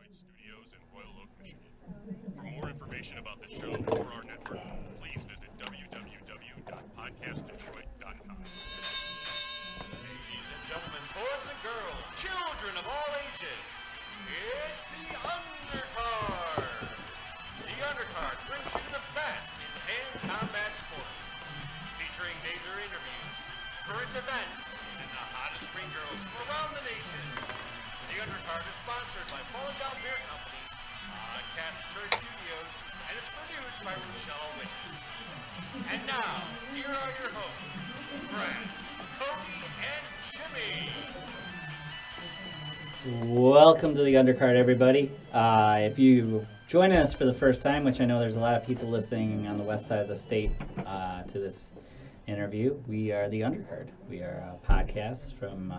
Studios in Royal Oak, Michigan. For more information about the show or our network, please visit www.podcastdetroit.com. Ladies and gentlemen, boys and girls, children of all ages, it's the Undercard. The Undercard brings you the best in hand combat sports, featuring major interviews, current events, and the hottest ring girls from around the nation. The Undercard is sponsored by Falling Down Beer Company, Podcast Church Studios, and it's produced by Rochelle Whitman. And now, here are your hosts, Brad, Cody, and Jimmy. Welcome to the Undercard, everybody. If you join us for the first time, which I know there's a lot of people listening on the west side of the state to this interview, we are the Undercard. We are a podcast from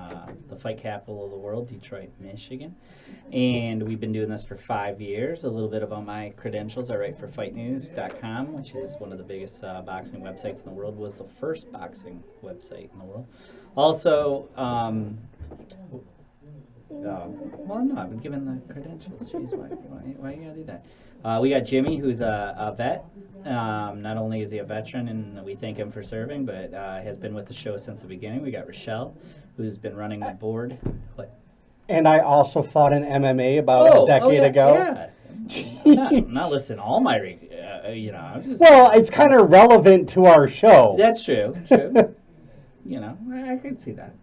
the fight capital of the world, Detroit, Michigan. And we've been doing this for 5 years. A little bit about my credentials. I write for fightnews.com, which is one of the biggest boxing websites in the world, was the first boxing website in the world. Also, well, no, I've been given the credentials. Jeez, why you gotta do that? We got Jimmy, who's a vet. Not only is he a veteran, and we thank him for serving, but has been with the show since the beginning. We got Rochelle, who's been running the board. What? And I also fought in MMA about a decade ago. Yeah. I'm not listening to all my, I'm just. Well, it's kind of relevant to our show. That's true. I could see that.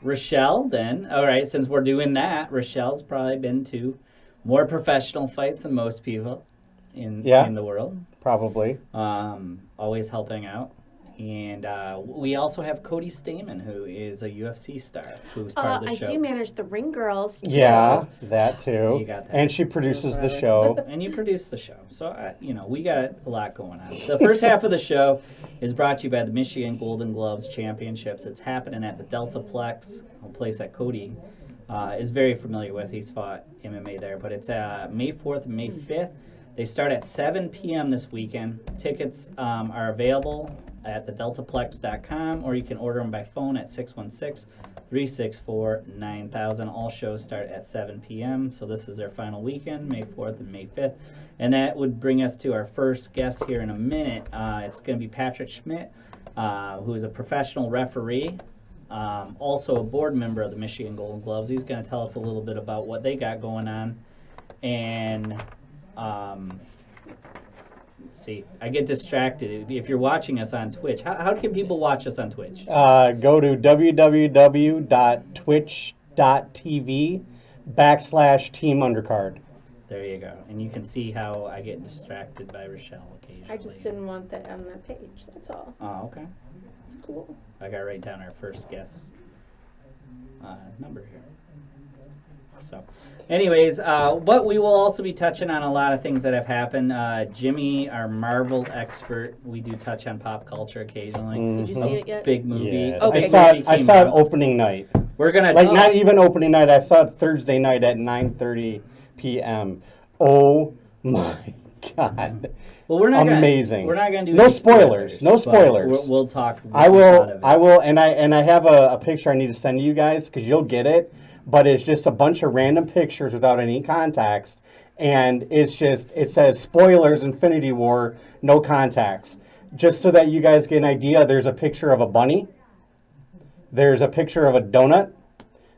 Rochelle, then. All right, since we're doing that, Rochelle's probably been to more professional fights than most people in the world. Probably. Always helping out. And we also have Cody Stamen, who is a UFC star, who's part of the show. I do manage the Ring Girls, too. Yeah, that too. You got that. And she produces the show. And you produce the show. So, we got a lot going on. The first half of the show is brought to you by the Michigan Golden Gloves Championships. It's happening at the Deltaplex, a place that Cody is very familiar with. He's fought MMA there. But it's May 4th and May 5th. They start at 7 p.m. this weekend. Tickets are available at thedeltaplex.com, or you can order them by phone at 616-364-9000. All shows start at 7 p.m., so this is their final weekend, May 4th and May 5th. And that would bring us to our first guest here in a minute. It's going to be Patrick Schmidt, who is a professional referee, also a board member of the Michigan Golden Gloves. He's going to tell us a little bit about what they got going on. And see, I get distracted. If you're watching us on Twitch, how can people watch us on Twitch? Go to www.twitch.tv/Team Undercard. There you go. And you can see how I get distracted by Rochelle occasionally. I just didn't want that on that page, that's all. Oh, okay. It's cool. I got to write down our first guest number here. So, anyways, but we will also be touching on a lot of things that have happened. Jimmy, our Marvel expert, we do touch on pop culture occasionally. Did you see it yet? Big movie. Yes. Okay. I saw it opening night. We're gonna not even opening night. I saw it Thursday night at 9:30 p.m. Oh my God! Well, we're not amazing. We're not gonna do no any spoilers. No spoilers. We'll talk. I will, and I have a picture I need to send to you guys because you'll get it. But it's just a bunch of random pictures without any context, and it says spoilers, Infinity War, no context. Just so that you guys get an idea, there's a picture of a bunny. There's a picture of a donut.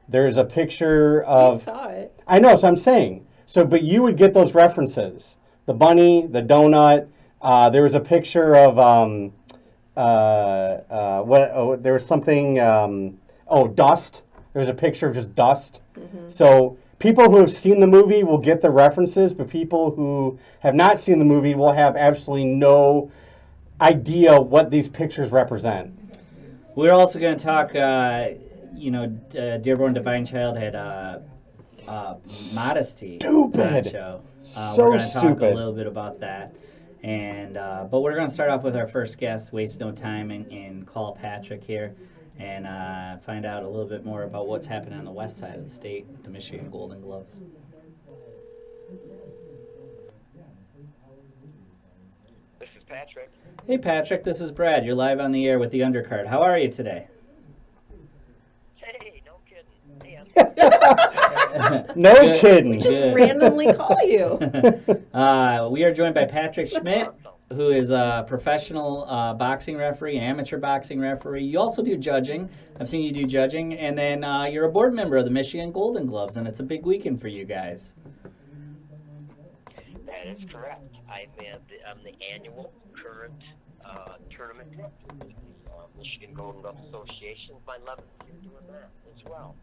There's a picture of. I saw it. I know, so I'm saying. But you would get those references: the bunny, the donut. There was a picture of there was something. Dust. There's a picture of just dust. Mm-hmm. So people who have seen the movie will get the references, but people who have not seen the movie will have absolutely no idea what these pictures represent. We're also going to talk, Dearborn Divine Child had Modesty. Stupid. Show. So we're going to talk stupid. a little bit about that. And but we're going to start off with our first guest, waste no time, and call Patrick here. And find out a little bit more about what's happening on the west side of the state with the Michigan Golden Gloves. This is Patrick. Hey, Patrick, this is Brad. You're live on the air with the Undercard. How are you today? Hey, no kidding. Hey, No Good. kidding. Just Good. randomly call you. We are joined by Patrick Schmidt, who is a professional boxing referee, amateur boxing referee. You also do judging. I've seen you do judging. And then you're a board member of the Michigan Golden Gloves, and it's a big weekend for you guys. That is correct. I'm the annual current tournament director with the Michigan Golden Glove Association. My 11th year doing that as well.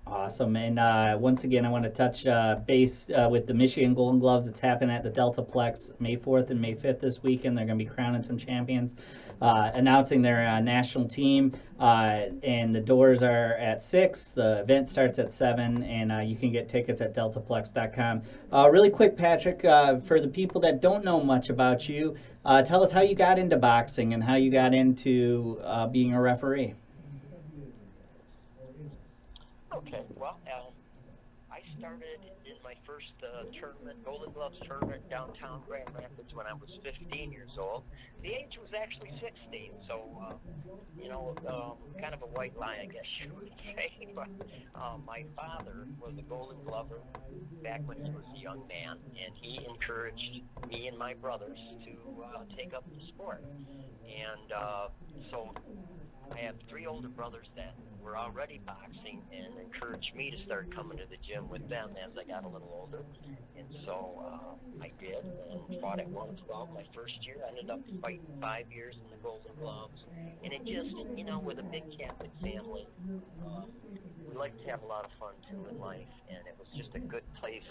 Awesome. And once again, I want to touch base with the Michigan Golden Gloves. It's happening at the Deltaplex May 4th and May 5th this weekend. They're going to be crowning some champions, announcing their national team. And the doors are at 6. The event starts at 7, and you can get tickets at deltaplex.com. Really quick, Patrick, for the people that don't know much about you, tell us how you got into boxing and how you got into being a referee. Okay, well, I started in my first tournament, Golden Gloves tournament, downtown Grand Rapids when I was 15 years old. The age was actually 16, so, kind of a white lie, I guess you would say. But my father was a Golden Glover back when he was a young man, and he encouraged me and my brothers to take up the sport. And so I have 3 older brothers that were already boxing and encouraged me to start coming to the gym with them as I got a little older. And so I did and fought at 112 my first year. I ended up fighting 5 years in the Golden Gloves. And it just, with a big Catholic family, we like to have a lot of fun too in life. And it was just a good place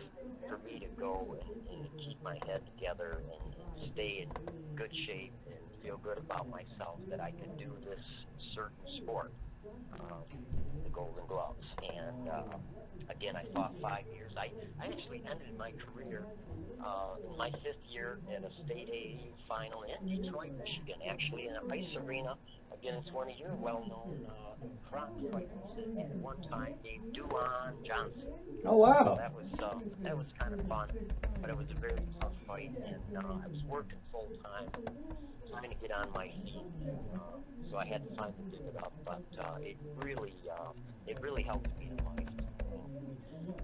for me to go and keep my head together and stay in good shape and feel good about myself that I could do this certain sport, the Golden Gloves. And again, I fought 5 years. I actually ended my career in my 5th year at a state AAU final in Detroit, Michigan, actually in an ice arena against one of your well-known cross fighters at one time named Duan Johnson. Oh, wow. So that was kind of fun, but it was a very tough fight, and I was working full time, trying to get on my feet, so I had to find to give it up. But it really helped me in life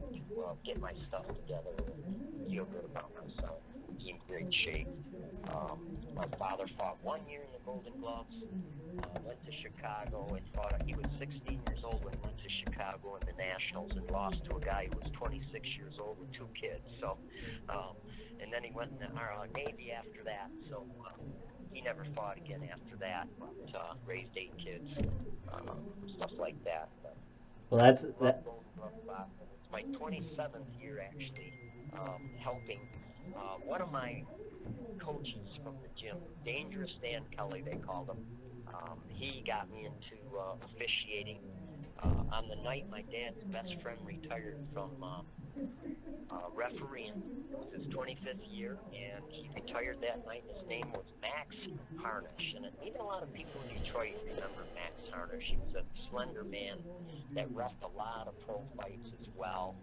to get my stuff together and feel good about myself, be in great shape. My father fought 1 year in the Golden Gloves, went to Chicago and fought. He was 16 years old when he went to Chicago in the Nationals and lost to a guy who was 26 years old with 2 kids. So, and then he went in the Navy after that. So he never fought again after that, but raised 8 kids, stuff like that. But, Well, that's that. It's my 27th year actually helping one of my coaches from the gym, Dangerous Dan Kelly, they called him. He got me into officiating on the night my dad's best friend retired from refereeing. It was his 25th year, and he retired that night. His name was Max Harnish, and even a lot of people in Detroit remember Max Harnish. He was a slender man that reffed a lot of pro fights as well,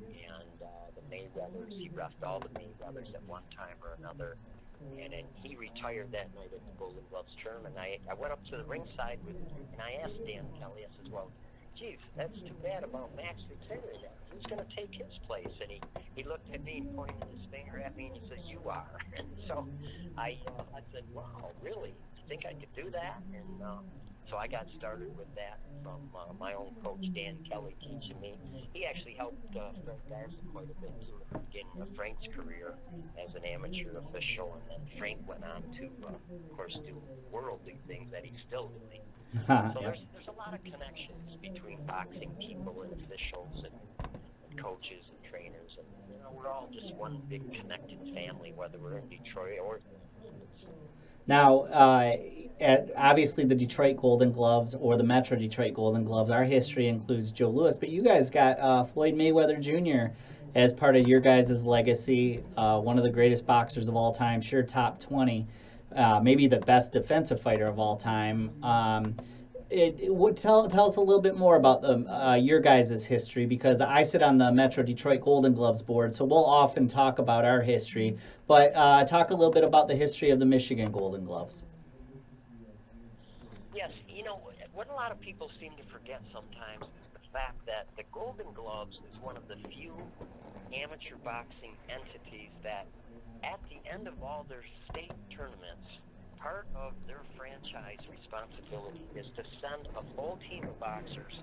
and the Mayweathers. He reffed all the Mayweathers at one time or another. And then he retired that night at the Golden Gloves tournament. I went up to the ringside and I asked Dan Kelly, I said, well, geez, that's too bad about Max retiring now. Who's going to take his place? And he looked at me and pointed his finger at me and he said, you are. And so I said, wow, really? You think I could do that? And so I got started with that from my own coach, Dan Kelly, teaching me. He actually helped Frank Garza quite a bit too at the beginning of Frank's career as an amateur official. And then Frank went on to, of course, do worldly things that he's still doing. So there's a lot of connections between boxing people and officials and coaches and trainers. And, we're all just one big connected family, whether we're in Detroit or... Now, obviously the Detroit Golden Gloves or the Metro Detroit Golden Gloves, our history includes Joe Louis, but you guys got Floyd Mayweather Jr. as part of your guys' legacy, one of the greatest boxers of all time, sure top 20, maybe the best defensive fighter of all time. Tell us a little bit more about your guys' history, because I sit on the Metro Detroit Golden Gloves board, so we'll often talk about our history. But talk a little bit about the history of the Michigan Golden Gloves. Yes, what a lot of people seem to forget sometimes is the fact that the Golden Gloves is one of the few amateur boxing entities that, at the end of all their state tournaments, part of their franchise responsibility is to send a full team of boxers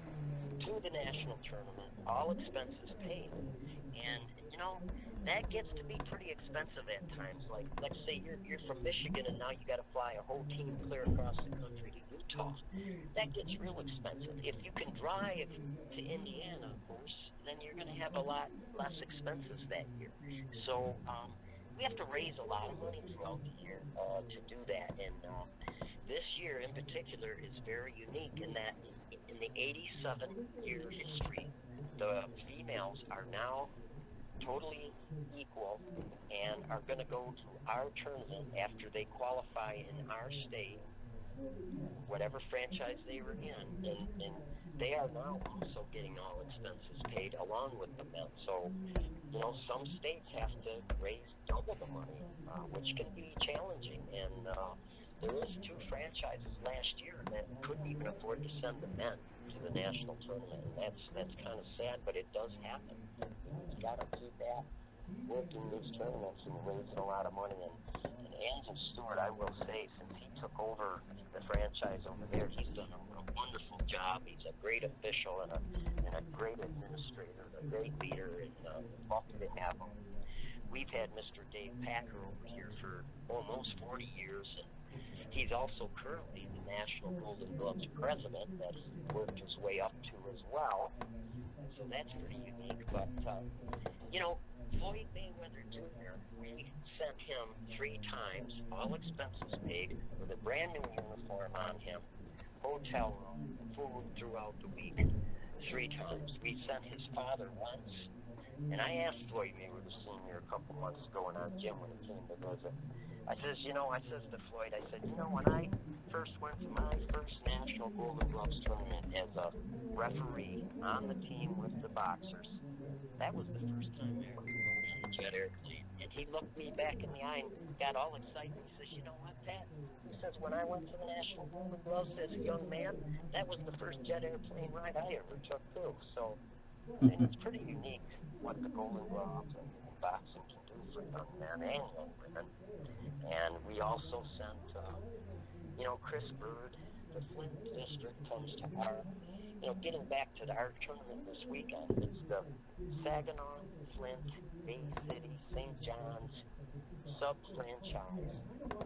to the national tournament, all expenses paid. And, you know, that gets to be pretty expensive at times. Like, let's say you're from Michigan and now you got to fly a whole team clear across the country to Utah. That gets real expensive. If you can drive to Indiana, of course, then you're going to have a lot less expenses that year. So we have to raise a lot of money throughout the year to do that. And this year in particular is very unique in that in the 87-year history, the females are now totally equal and are going to go to our tournament after they qualify in our state, whatever franchise they were in, and they are now also getting all expenses paid along with the men. So, you know, some states have to raise double the money, which can be challenging. And there was 2 franchises last year that couldn't even afford to send the men to the national tournament, and that's kind of sad, but it does happen. You got to keep that working these tournaments and raising a lot of money. And Andrew Stewart, I will say, since he took over the franchise over there, he's done a wonderful job. He's a great official and a great administrator, a great leader, and lucky to have him. We've had Mr. Dave Packer over here for almost 40 years, and he's also currently the National Golden Gloves president that he worked his way up to as well. So that's pretty unique. But, you know, Floyd Mayweather Jr., we sent him 3 times, all expenses paid, with a brand new uniform on him, hotel room, food throughout the week, 3 times. We sent his father once, and I asked Floyd Mayweather Sr. a couple months ago in our gym when he came to visit. I says to Floyd, I said, you know, when I first went to my first National Golden Gloves tournament as a referee on the team with the boxers, that was the first time I ever rode on a jet airplane. And he looked me back in the eye and got all excited. He says, you know what, Pat? He says, when I went to the National Golden Gloves as a young man, that was the first jet airplane ride I ever took, too. So, and it's pretty unique what the Golden Gloves and boxing can do for young men and young women. And we also sent, you know, Chris Bird, the Flint district, comes to our, you know, getting back to our tournament this weekend. It's the Saginaw, Flint, Bay City, St. John's sub-franchise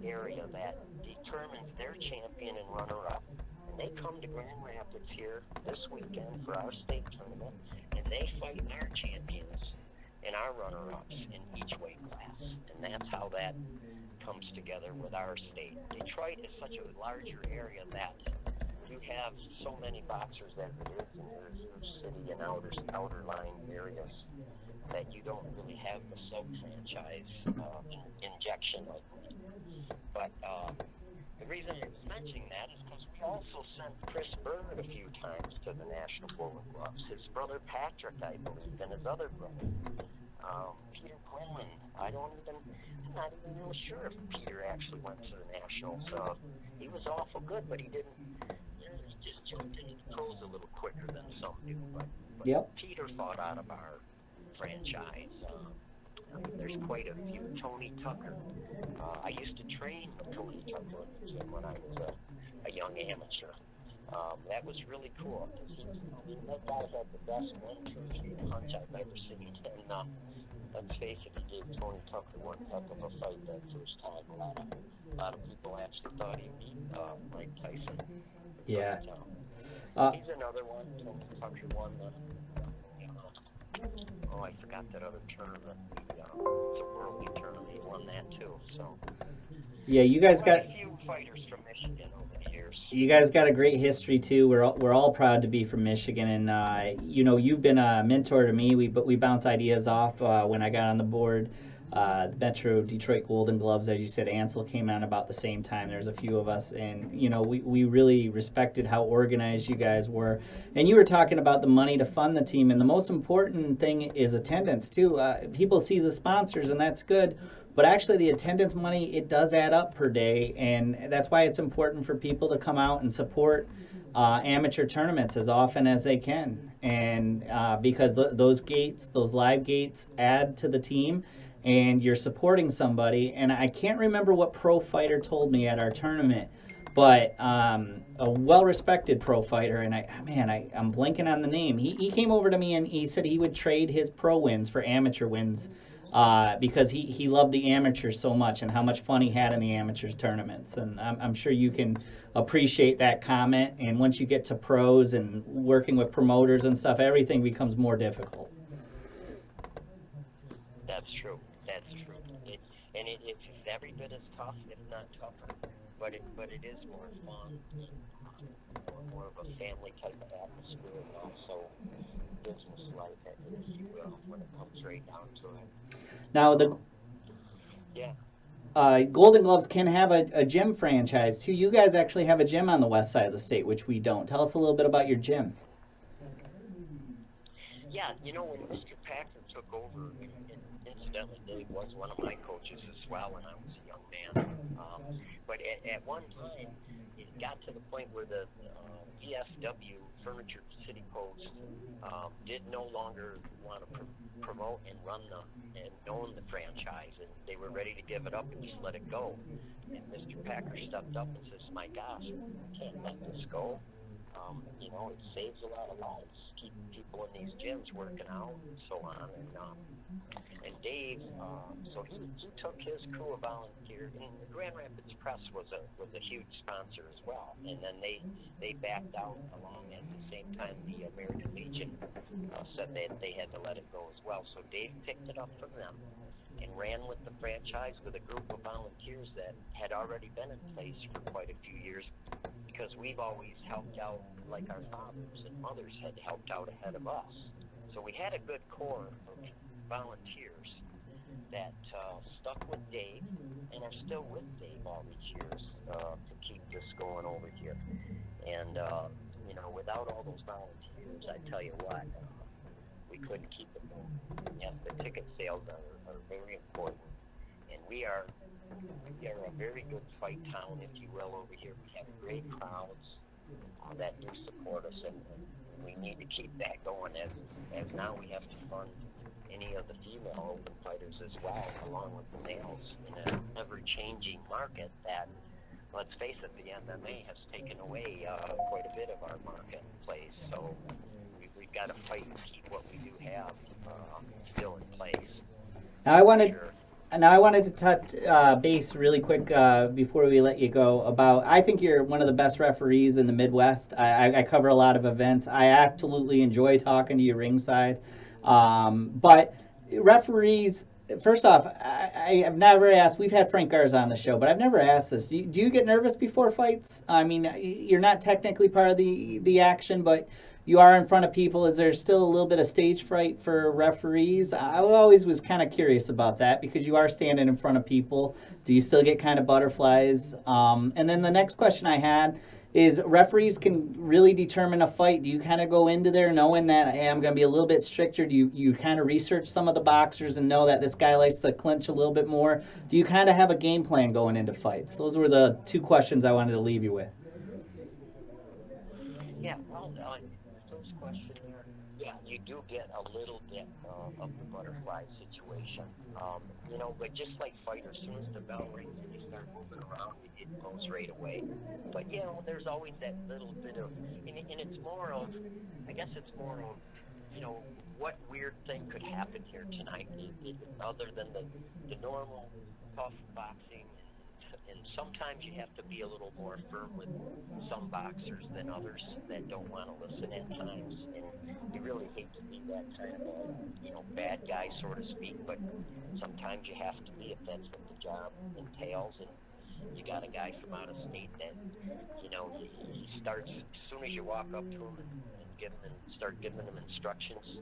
area that determines their champion and runner-up. And they come to Grand Rapids here this weekend for our state tournament, and they fight our champions and our runner-ups in each weight class. And that's how that comes together with our state. Detroit is such a larger area that you have so many boxers as it is in your city and outer line areas that you don't really have the sub-franchise injection like that. But the reason I was mentioning that is because we also sent Chris Bird a few times to the National Golden Gloves. His brother Patrick, I believe, and his other brother, Peter Quinlan. I'm not even really sure if Peter actually went to the Nationals. He was awful good, but he didn't. He just jumped into the pros a little quicker than some do. But Yep. Peter fought out of our franchise. There's quite a few. Tony Tucker. I used to train with Tony Tucker in the gym when I was a young amateur. That was really cool. That guy had the best 1-2-3 punch I've ever seen. And let's face it, he gave Tony Tucker one heck of a fight that first time. A lot of people actually thought he beat Mike Tyson. Yeah. But, he's another one. Tony Tucker won the. I forgot that other tournament. It's a worldly tournament. He won that too. So. Yeah, you guys got. A few fighters from Michigan over the years. You guys got a great history too. We're all proud to be from Michigan, and you know, you've been a mentor to me. We bounce ideas off when I got on the board. The Metro Detroit Golden Gloves, as you said, Ansel came on about the same time. There's a few of us, and you know, we really respected how organized you guys were. And you were talking about the money to fund the team, and the most important thing is attendance too. People see the sponsors, and that's good. But actually, the attendance money, it does add up per day, and that's why it's important for people to come out and support amateur tournaments as often as they can, and because those gates, those live gates, add to the team, and you're supporting somebody. And I can't remember what pro fighter told me at our tournament, but a well-respected pro fighter, and I'm blanking on the name. He came over to me and he said he would trade his pro wins for amateur wins because he loved the amateurs so much and how much fun he had in the amateurs tournaments. And I'm sure you can appreciate that comment. And once you get to pros and working with promoters and stuff, everything becomes more difficult. That's true. That's true. It's every bit as tough, if not tougher. But it is more fun, more of a family type of atmosphere, and also business-like, if you will, when it comes right down to it. Now Yeah. Golden Gloves can have a gym franchise too. You guys actually have a gym on the west side of the state, which we don't. Tell us a little bit about your gym. Yeah, when Mr. Packer took over, and incidentally, Dave was one of my coaches as well when I was a young man. But at one time, it got to the point where the VFW, Furniture City Post, did no longer want to promote and run and own the franchise, and they were ready to give it up and just let it go. And Mr. Packer stepped up and says, "My gosh, we can't let this go. It saves a lot of lives, keeping people in these gyms working out and so on." And Dave, so he took his crew of volunteers, and the Grand Rapids Press was a huge sponsor as well. And then they backed out along at the same time the American Legion said that they had to let it go as well. So Dave picked it up from them and ran with the franchise with a group of volunteers that had already been in place for quite a few years, because we've always helped out like our fathers and mothers had helped out ahead of us. So we had a good core of volunteers that stuck with Dave and are still with Dave all these years to keep this going over here. And, without all those volunteers, I tell you what, we couldn't keep it going. Yes, the ticket sales are very important. And we are a very good fight town, if you will, over here. We have great crowds that do support us, and we need to keep that going as now we have to fund any of the female open fighters as well, along with the males, in an ever-changing market that, let's face it, the MMA has taken away quite a bit of our marketplace. So we've got to fight and keep what we do have still in place. Now I wanted to touch base really quick before we let you go about, I think you're one of the best referees in the Midwest. I cover a lot of events. I absolutely enjoy talking to you ringside. But referees, first off, I have never asked, we've had Frank Garza on the show, but I've never asked this. Do you get nervous before fights? I mean, you're not technically part of the action, but you are in front of people. Is there still a little bit of stage fright for referees? I always was kind of curious about that because you are standing in front of people. Do you still get kind of butterflies? And then the next question I had is, referees can really determine a fight. Do you kind of go into there knowing that, hey, I'm going to be a little bit stricter? Do you kind of research some of the boxers and know that this guy likes to clinch a little bit more? Do you kind of have a game plan going into fights? Those were the two questions I wanted to leave you with. Yeah, well, first question there, yeah, you do get a little bit of the butterfly situation. But just like fighters, as soon as the bell rings and you start moving around, it goes right away. But, there's always that little bit of, and it's more of, I guess it's more of, what weird thing could happen here tonight, other than the normal tough boxing. And sometimes you have to be a little more firm with some boxers than others that don't want to listen at times. And you really hate to be that kind of a, bad guy, so to speak. But sometimes you have to be if that's what the job entails. And you got a guy from out of state that, he starts, as soon as you walk up to him and start giving him instructions,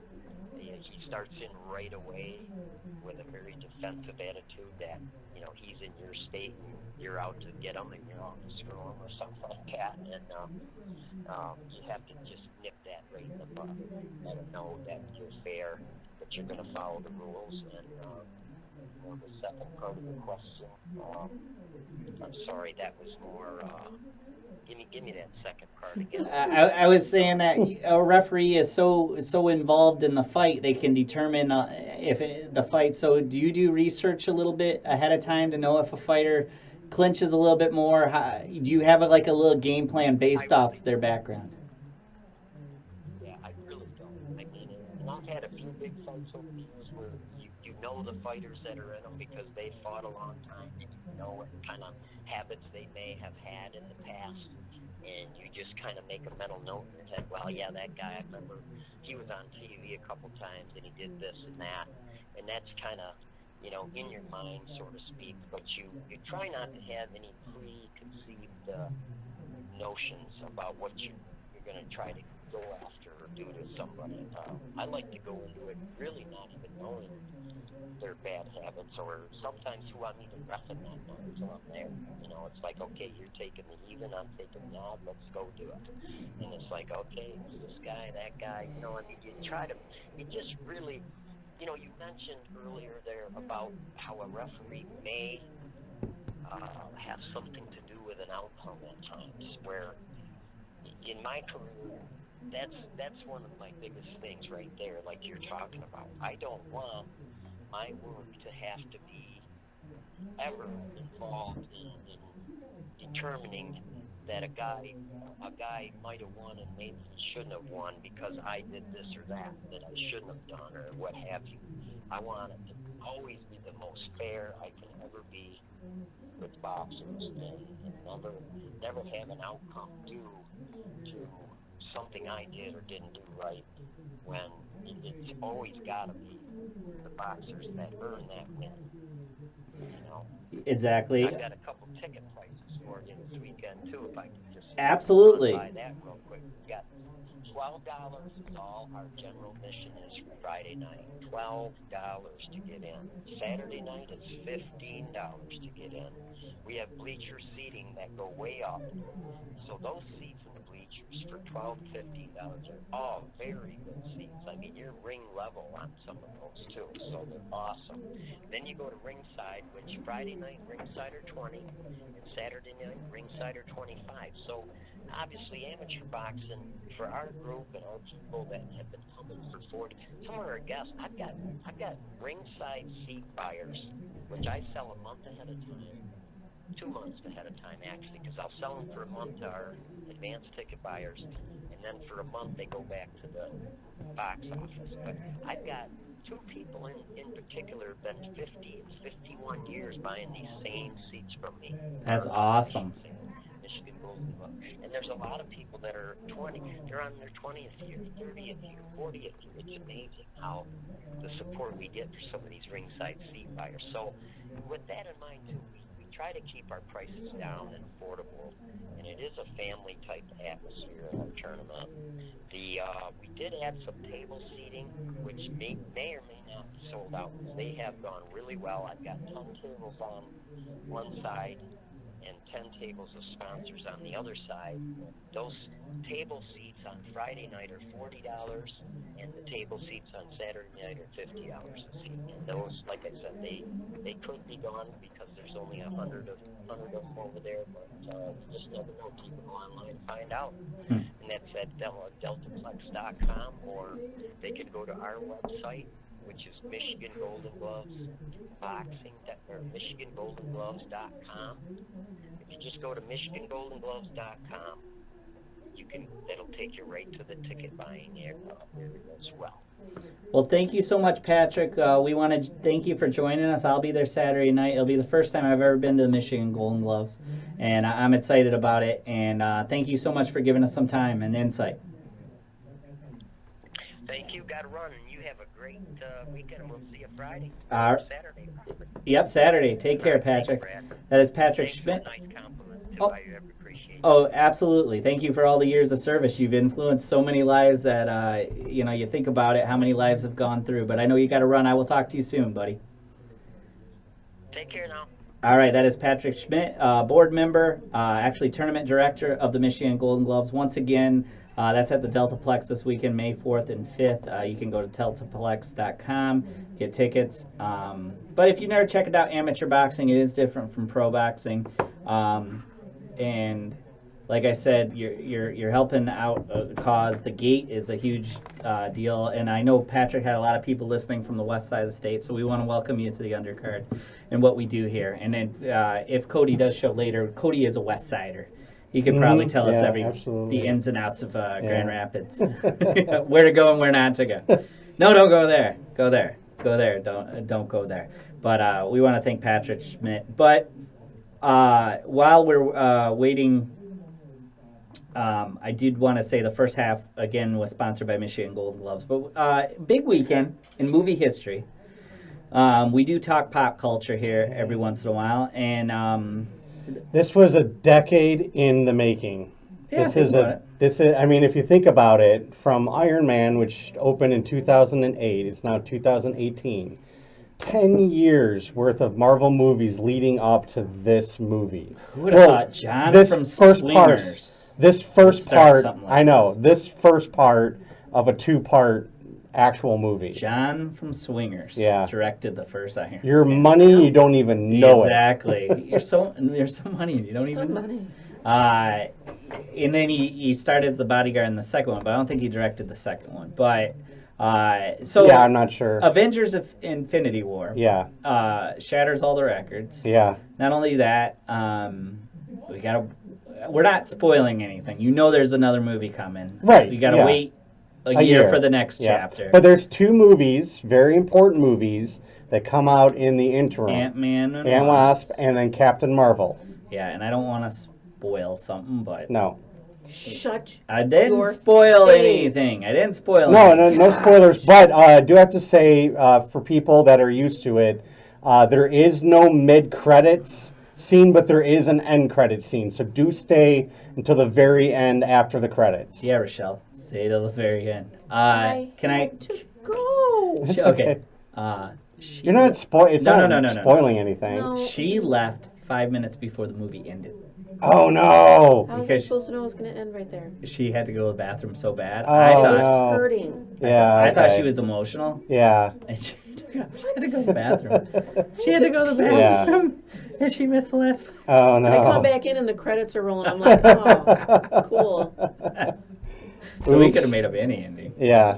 he starts in right away with a very defensive attitude that, he's in your state and you're out to get him and you're out to screw him or something like that. And you have to just nip that right in the bud. Let him know that you're fair, that you're going to follow the rules. And or the second part of the question. I'm sorry, that was more. Give me that second part again. I was saying that a referee is so involved in the fight, they can determine the fight. So do you do research a little bit ahead of time to know if a fighter clinches a little bit more? Do you have like a little game plan based off their background? Yeah, I really don't. I mean, and I've had a few big fights over the years where you know the fighters that are in them because they fought a long time. You know what kind of habits they may have had in the past. And you just kind of make a mental note in your head, well, yeah, that guy, I remember he was on TV a couple times and he did this and that. And that's kind of, you know, in your mind, so to speak. But you try not to have any preconceived notions about what you're going to try to go after or do to somebody. I like to go into it really not even knowing their bad habits or sometimes who I'm even repping that night until I'm there. You know, it's like, okay, you're taking the even, I'm taking the odd, let's go do it. And it's like, okay, it's this guy, that guy, you know, I mean, you just really, you know, you mentioned earlier there about how a referee may have something to do with an outcome at times, where in my career, that's one of my biggest things right there, like you're talking about. I don't want my work to have to be ever involved in determining that a guy might have won and maybe he shouldn't have won because I did this or that I shouldn't have done or what have you. I want it to always be the most fair I can ever be with boxers and never have an outcome due to something I did or didn't do right when it's always got to be the boxers that earn that win. You know? Exactly. I've got a couple ticket prices for you this weekend too, if I can just Absolutely. run by that real quick. We got $12 is all our general admission is for Friday night. $12 to get in. Saturday night it's $15 to get in. We have bleacher seating that go way up. So those seats in the bleachers for $12, $15 are all very good seats. I mean, you're ring level on some of those too, so they're awesome. Then you go to ringside, which Friday night ringside are $20, and Saturday night ringside are $25. So obviously amateur boxing for our group and our people that have been coming for 40. Some of our guests, I've got ringside seat buyers, which I sell a month ahead of time. 2 months ahead of time, actually, because I'll sell them for a month to our advanced ticket buyers, and then for a month they go back to the box office. But I've got 2 people in particular been 50 and 51 years buying these same seats from me. That's awesome. Michigan Golden Glove. And there's a lot of people that are 20, they're on their 20th year, 30th year, 40th year. It's amazing how the support we get for some of these ringside seat buyers. So with that in mind, too, we try to keep our prices down and affordable, and it is a family type atmosphere in our tournament. We did add some table seating, which may or may not be sold out. They have gone really well. I've got 10 tables on one side and 10 tables of sponsors on the other side. Those table seats on Friday night are $40, and the table seats on Saturday night are $50 a seat. And those, like I said, they could be gone because there's only 100 of them over there, but you just never know. People go online and find out. And that's at deltaplex.com, or they could go to our website, which is Michigan Golden Gloves Boxing, or MichiganGoldenGloves.com. If you just go to MichiganGoldenGloves.com, that'll take you right to the ticket buying area as well. Well, thank you so much, Patrick. We want to thank you for joining us. I'll be there Saturday night. It'll be the first time I've ever been to the Michigan Golden Gloves, and I'm excited about it. And thank you so much for giving us some time and insight. Thank you. Got to run, and you have a great weekend. We'll see you Friday, Saturday. Yep, Saturday. Take care, Patrick. That is Patrick Schmidt. Nice compliment, too. I appreciate it. Oh, absolutely. Thank you for all the years of service. You've influenced so many lives that, you think about it, how many lives have gone through. But I know you got to run. I will talk to you soon, buddy. Take care now. All right, that is Patrick Schmidt, board member, actually tournament director of the Michigan Golden Gloves. Once again, that's at the Deltaplex this weekend, May 4th and 5th. You can go to deltaplex.com, get tickets. But if you never checked out amateur boxing, it is different from pro boxing. And like I said, you're helping out a cause. The gate is a huge deal, and I know Patrick had a lot of people listening from the west side of the state, so we want to welcome you to the Undercard and what we do here. And then if Cody does show later, Cody is a west sider. He could probably tell us absolutely. the ins and outs of Grand Rapids, where to go and where not to go. No, don't go there. Go there. Go there. Don't go there. But we want to thank Patrick Schmidt. But while we're waiting. I did want to say the first half, again, was sponsored by Michigan Golden Gloves. But big weekend in movie history. We do talk pop culture here every once in a while. And this was a decade in the making. Yeah, I mean, if you think about it, from Iron Man, which opened in 2008, it's now 2018. 10 years worth of Marvel movies leading up to this movie. Who would have thought John from Swingers? This first part, I know, this first part of a two-part actual movie. John from Swingers directed the first Iron. Your money, you don't even know exactly. You're so money, you don't even know. And then he started as the bodyguard in the second one, but I don't think he directed the second one. But I'm not sure. Avengers of Infinity War. Shatters all the records. Not only that, we're not spoiling anything. You know there's another movie coming. Right. You got to wait a year for the next chapter. But there's two movies, very important movies, that come out in the interim. Ant-Man and Wasp, and then Captain Marvel. Yeah, and I don't want to spoil something, but... No. Shut I didn't spoil anything. I didn't spoil anything. No spoilers. But I do have to say, for people that are used to it, there is no mid-credits scene, but there is an end credit scene. So do stay until the very end after the credits. Yeah, Rochelle, stay till the very end. Can I to go? Okay. You're not spoiling anything. No. She left 5 minutes before the movie ended. Oh no! How was I supposed to know it was going to end right there? She had to go to the bathroom so bad. I was hurting. I thought she was emotional. Yeah. And she had to go to the bathroom. She had to go to the bathroom. And she missed the last. Oh no! I come back in and the credits are rolling. I'm like, oh, cool. So we could have made up any ending. Yeah.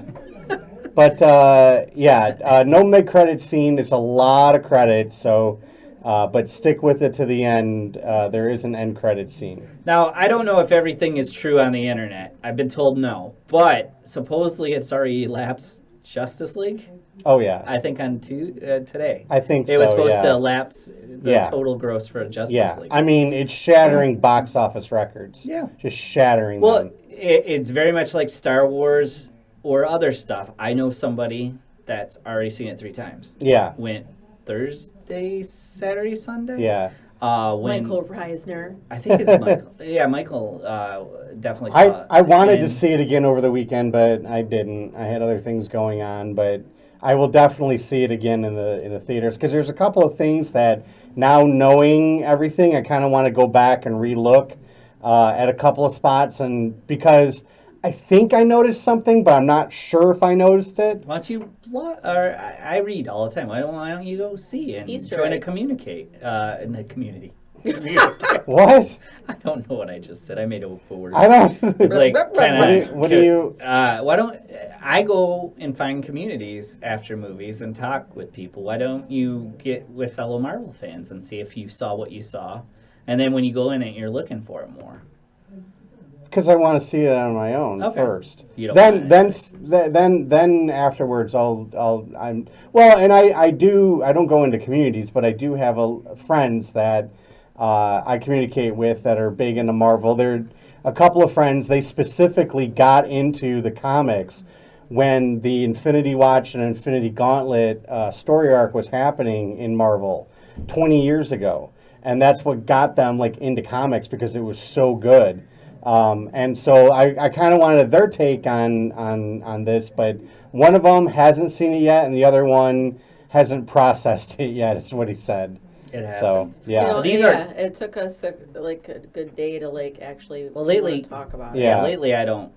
But no mid-credit scene. It's a lot of credits, so. But stick with it to the end. There is an end credit scene. Now, I don't know if everything is true on the internet. I've been told no. But supposedly it's already lapsed Justice League. Oh, yeah. I think on today. I think so, it was supposed to lapse the total gross for Justice League. I mean, it's shattering box office records. Yeah. Just shattering them. Well, it's very much like Star Wars or other stuff. I know somebody that's already seen it 3 times. Yeah. Went Thursday, Saturday, Sunday. Yeah. Michael Reisner. I think it's Michael. Yeah, Michael definitely saw it. I wanted to see it again over the weekend, but I didn't. I had other things going on, but I will definitely see it again in the theaters because there's a couple of things that now knowing everything, I kind of want to go back and relook at a couple of spots, and because I think I noticed something, but I'm not sure if I noticed it. Why don't you I read all the time. Why don't you go see and join a communicate in the community? What? I don't know what I just said. I made up a word. I don't. It's like kind of. What do you? Why don't I go and find communities after movies and talk with people? Why don't you get with fellow Marvel fans and see if you saw what you saw, and then when you go in it, you're looking for it more. Because I want to see it on my own first. You don't then afterwards I don't go into communities, but I do have friends that I communicate with that are big into Marvel. There a couple of friends, they specifically got into the comics when the Infinity Watch and Infinity Gauntlet story arc was happening in Marvel 20 years ago. And that's what got them into comics because it was so good. And so I kind of wanted their take on this, but one of them hasn't seen it yet, and the other one hasn't processed it yet, is what he said. It So happens. yeah, You know, These yeah, it took us a good day to actually lately- talk about Yeah. it. Lately, I don't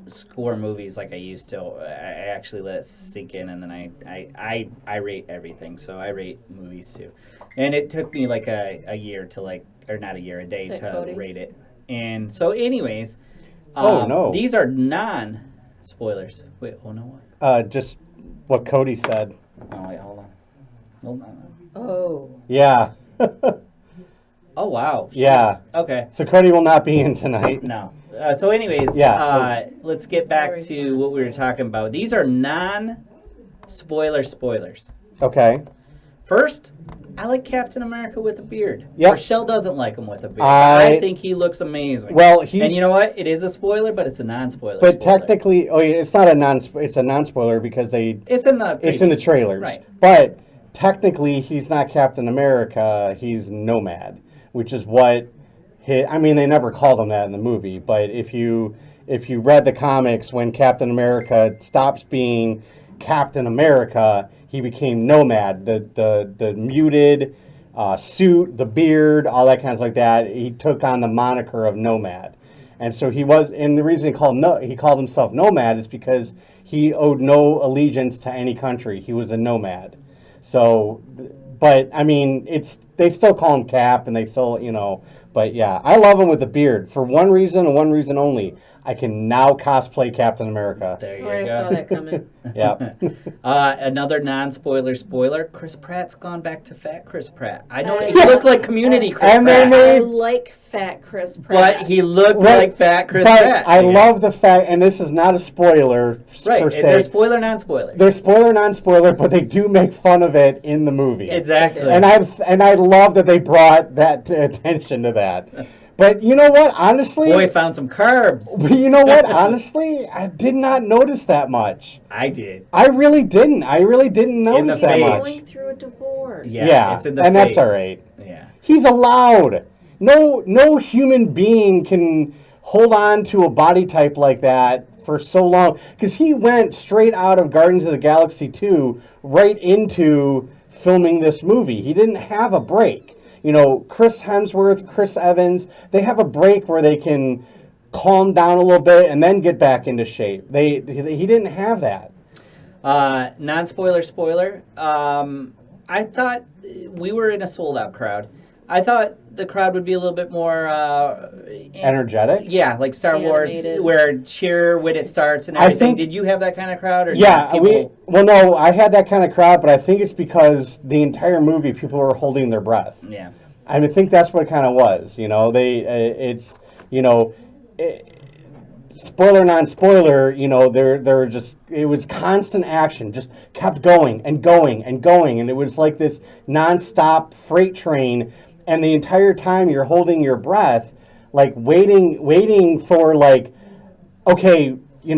score movies like I used to. I actually let it sink in, and then I rate everything. So I rate movies too. And it took me like a year to or not a year, a day Is that to Cody? rate it. And so, anyways, Oh, no. these are non-spoilers. Wait, oh no, what? just what Cody said. Oh wait, hold on. Hold on. Oh. Yeah, Oh wow. Shit. yeah. Okay. So Cody will not be in tonight. No. So, anyways, Yeah. let's get back to what we were talking about. These are non-spoilers. Okay. First, I like Captain America with a beard. Yep. Rochelle doesn't like him with a beard. I I think he looks amazing. Well, and you know what? It is a spoiler, but it's a non-spoiler. But spoiler. technically, oh yeah, it's not a it's a non-spoiler because it's in the it's in the previews. trailers. Right. But technically, he's not Captain America. He's Nomad, which is what. I mean, they never called him that in the movie. But if you read the comics, when Captain America stops being Captain America, he became Nomad. The muted suit, the beard, all that kinds of like that. He took on the moniker of Nomad. And so he was, and the reason he called himself Nomad is because he owed no allegiance to any country. He was a nomad. So, but I mean, they still call him Cap, and they still, But yeah, I love him with the beard for one reason and one reason only. I can now cosplay Captain America. There you Oh, I go. saw that coming. Yeah. Another spoiler. Chris Pratt's gone back to fat Chris Pratt. I know he looked like Community Chris And they Pratt, I made- like fat Chris Pratt. but he looked Right. like fat Chris But Pratt. I love the fact, and this is not a spoiler right. per se. They're spoiler, non-spoiler. They're spoiler, non-spoiler, but they do make fun of it in the movie. Exactly. And I love that they brought that attention to that. But you know what? Honestly, Boy found some carbs. you know what? Honestly, I did not notice that much. I did. I really didn't. I really didn't notice the that face. much. Going through a divorce. Yeah, it's in the and face. that's all right. Yeah. He's allowed. No human being can hold on to a body type like that for so long, because he went straight out of Guardians of the Galaxy 2 right into filming this movie. He didn't have a break. Chris Hemsworth, Chris Evans, they have a break where they can calm down a little bit and then get back into shape. He didn't have that. Non-spoiler, spoiler. I thought we were in a sold-out crowd. I thought the crowd would be a little bit more Energetic? Yeah, like Star Wars, Animated. where cheer when it starts and I everything. think- Did you have that kind of crowd? Or did Yeah, people... no, I had that kind of crowd, but I think it's because the entire movie people were holding their breath. Yeah. I think that's what it kind of was. Spoiler, non-spoiler. They're just, it was constant action, just kept going and going and going, and it was like this non-stop freight train. And the entire time you're holding your breath, like waiting for okay, you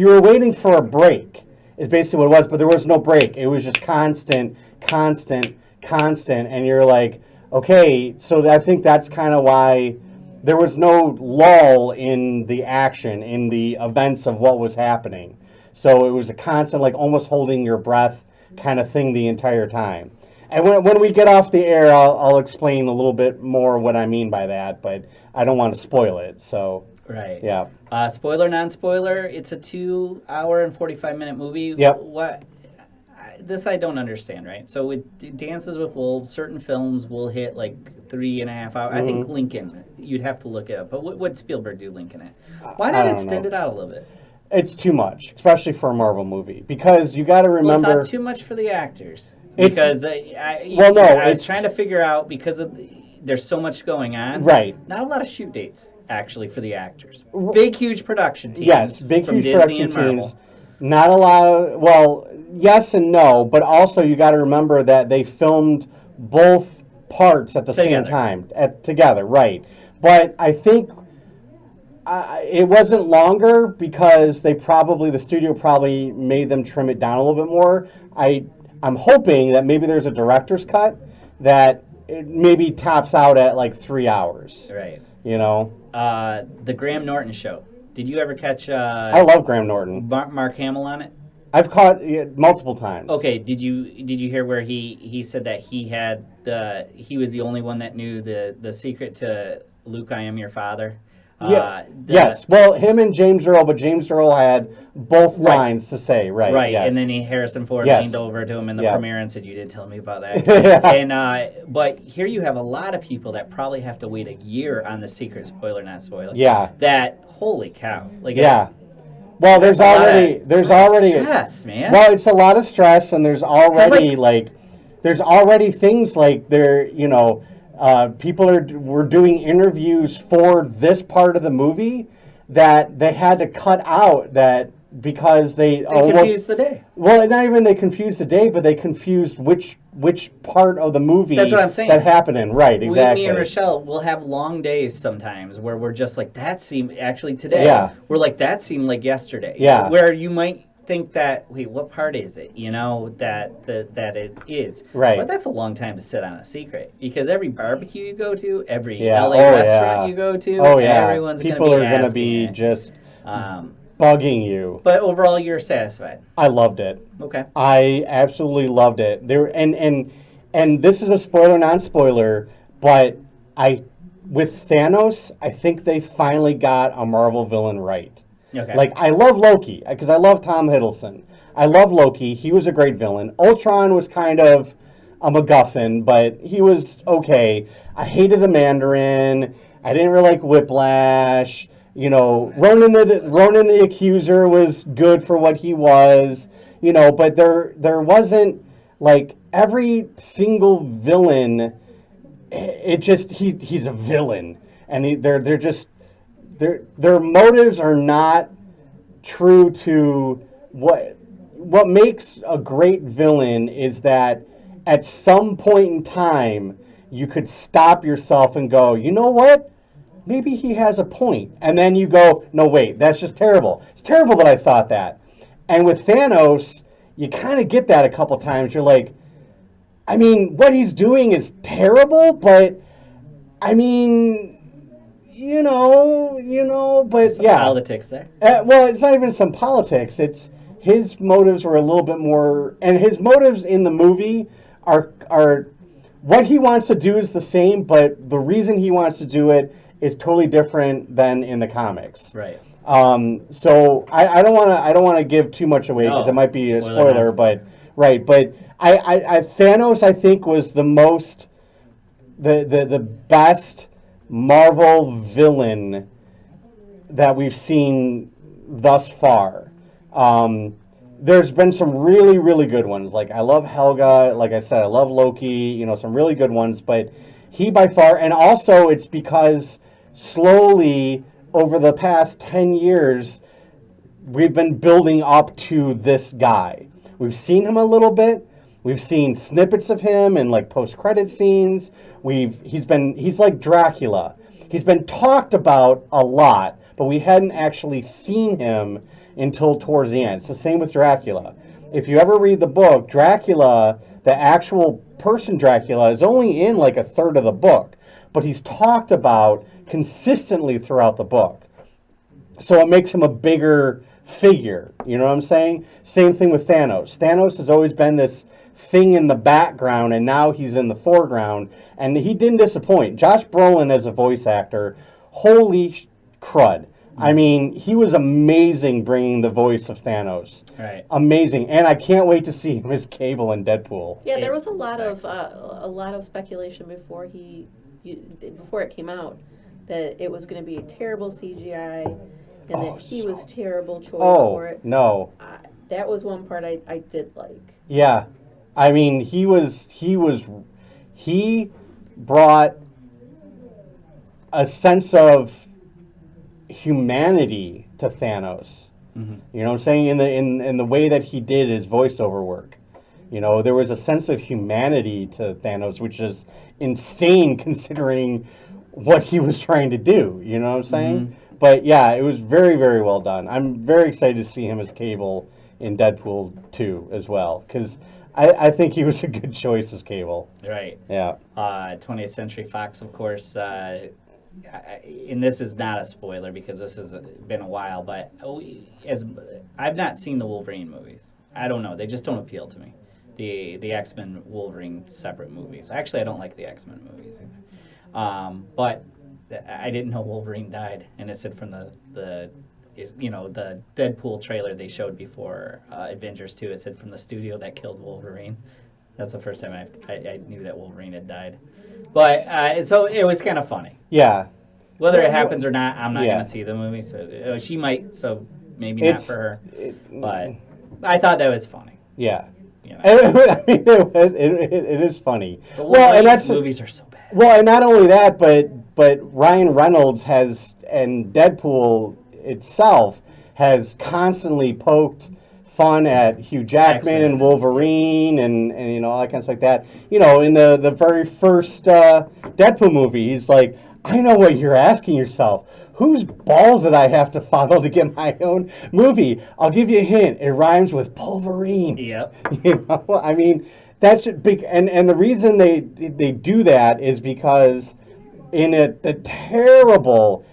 were waiting for a break. Is basically what it was, but there was no break. It was just constant, and you're like, okay. So I think that's kind of why there was no lull in the action, in the events of what was happening. So it was a constant, almost holding your breath kind of thing the entire time. And when we get off the air, I'll explain a little bit more what I mean by that, but I don't want to spoil it. So Right. yeah. Spoiler, non-spoiler. It's a 2 hour and 45-minute movie. Yep. This I don't understand, right? So with Dances with Wolves, certain films will hit 3.5 hours. I think Lincoln, you'd have to look it up. But what Spielberg do Lincoln at? Why I not don't extend know. it out a little bit? It's too much, especially for a Marvel movie, because you got to Well, remember. it's not too much for the actors. It's- Because I was it's- trying to figure out, because there's so much going on. Right. Not a lot of shoot dates, actually, for the actors. Big, huge production teams. Yes, big, from huge Disney production and Marvel. teams. Not a lot of, well, yes and no, but also you got to remember that they filmed both parts at the same Together. time, together, right? But I think it wasn't longer because the studio probably made them trim it down a little bit more. I'm hoping that maybe there's a director's cut that it maybe tops out at 3 hours. Right. The Graham Norton show. Did you ever catch I love Graham Norton. Mark Hamill on it? I've caught it multiple times. Okay, did you hear where he said that he was the only one that knew the secret to Luke, I am your father? Yeah. Yes. Well, him and James Earl, but James Earl had both lines to say. Right. Right, Yes. and then Harrison Ford Yes. leaned over to him in the Yeah. premiere and said, "You didn't tell me about that." Yeah. And but here you have a lot of people that probably have to wait a year on the secret, spoiler not spoiler. Yeah. That holy cow! Like Yeah. Well, there's a lot already of stress, man. Well, it's a lot of stress, and there's already there's already things like people were doing interviews for this part of the movie that they had to cut out because they confused the day. Well, not even they confused the day, but they confused which part of the movie. That's what I'm saying. That happened in. Right, exactly. Me and Rochelle will have long days sometimes where we're just like, that seemed, actually today, we're like, that seemed like yesterday. Yeah. Where you might think that, wait, what part is it? You know, that it is. Right. But that's a long time to sit on a secret, because every barbecue you go to, every Yeah. LA restaurant you go to, everyone's going to be People are going to asking be it. just bugging you. But overall, you're satisfied. I loved it. Okay. I absolutely loved it. And this is a spoiler, non-spoiler, but with Thanos, I think they finally got a Marvel villain right. Okay. Like, I love Loki, because I love Tom Hiddleston. I love Loki. He was a great villain. Ultron was kind of a MacGuffin, but he was okay. I hated the Mandarin. I didn't really like Whiplash. Ronan the Accuser was good for what he was. But there wasn't, like, every single villain. It just he's a villain, and their motives are not true to what makes a great villain is that at some point in time you could stop yourself and go, you know what? Maybe he has a point. And then you go, no, wait, that's just terrible. It's terrible that I thought that. And with Thanos, you kind of get that a couple times. You're like, I mean, what he's doing is terrible, but I mean, but Some yeah. politics there. Well, it's not even some politics. It's his motives were a little bit more, and his motives in the movie are what he wants to do is the same, but the reason he wants to do it is totally different than in the comics. Right. So I don't want to give too much away because it might be a spoiler, but I Thanos I think was the best Marvel villain that we've seen thus far. There's been some really, really good ones. Like, I love Helga. Like I said, I love Loki. Some really good ones. But he by far, and also it's because slowly over the past 10 years, we've been building up to this guy. We've seen him a little bit. We've seen snippets of him in like post-credit scenes. He's like Dracula. He's been talked about a lot, but we hadn't actually seen him until towards the end. It's the same with Dracula. If you ever read the book, Dracula, the actual person Dracula, is only in like a third of the book, but he's talked about consistently throughout the book. So it makes him a bigger figure. You know what I'm saying? Same thing with Thanos. Thanos has always been this thing in the background, and now he's in the foreground, and he didn't disappoint. Josh Brolin as a voice actor, holy crud. I mean, he was amazing bringing the voice of Thanos. Right. Amazing. And I can't wait to see him as Cable in Deadpool. Yeah, there was a lot of speculation before it came out that it was going to be a terrible CGI and that he was terrible choice for it. No. That was one part I did like. Yeah. I mean, he brought a sense of humanity to Thanos. Mm-hmm. You know what I'm saying? In the way that he did his voiceover work. There was a sense of humanity to Thanos, which is insane considering what he was trying to do. You know what I'm saying? Mm-hmm. But yeah, it was very, very well done. I'm very excited to see him as Cable in Deadpool 2 as well, because I think he was a good choice as Cable. Right. Yeah. 20th Century Fox, of course, and this is not a spoiler because this has been a while, but I've not seen the Wolverine movies. I don't know. They just don't appeal to me. The X-Men Wolverine separate movies. Actually, I don't like the X-Men movies either. But I didn't know Wolverine died, and it said from the Deadpool trailer they showed before Avengers 2. It said from the studio that killed Wolverine. That's the first time I knew that Wolverine had died. But so it was kind of funny. Yeah. Whether it happens or not, I'm not Yeah. going to see the movie. So she might. So maybe not for her. But I thought that was funny. Yeah. You know? I mean, it is funny. But Well, and that's movies are so bad. well, and not only that, but Ryan Reynolds has, and Deadpool itself has constantly poked fun at Hugh Jackman Excellent. and Wolverine and all that kind of stuff like that. In the very first Deadpool movie, he's like, I know what you're asking yourself. Whose balls did I have to fondle to get my own movie? I'll give you a hint. It rhymes with Pulverine. Yep. I mean, that should be, and the reason they do that is because the terrible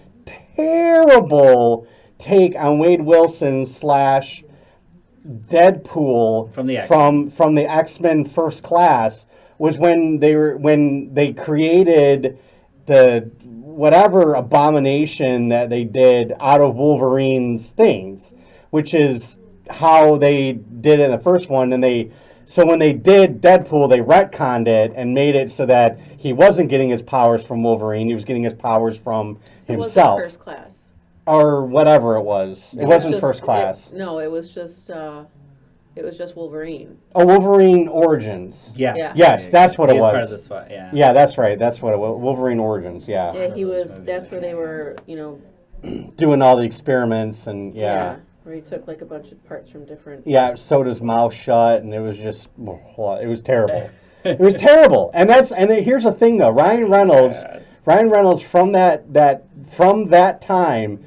take on Wade Wilson / Deadpool From the X-Men. from the X-Men First Class was when they created the whatever abomination that they did out of Wolverine's things, which is how they did it in the first one. And so when they did Deadpool, they retconned it and made it so that he wasn't getting his powers from Wolverine. He was getting his powers from It himself. wasn't First Class. Or whatever it was. It wasn't just- First Class. No, it was just Wolverine. Oh, Wolverine Origins. Yes. Yeah. Yes, that's what He it was part was. of this one, yeah. Yeah, that's right. That's what it was. Wolverine Origins, yeah. Yeah, he those was. movies. That's where they were. Doing all the experiments and yeah. Where he took like a bunch of parts from different. Yeah, sewed his mouth shut and it was just, it was terrible. It was terrible. And here's the thing though, Ryan Reynolds from that time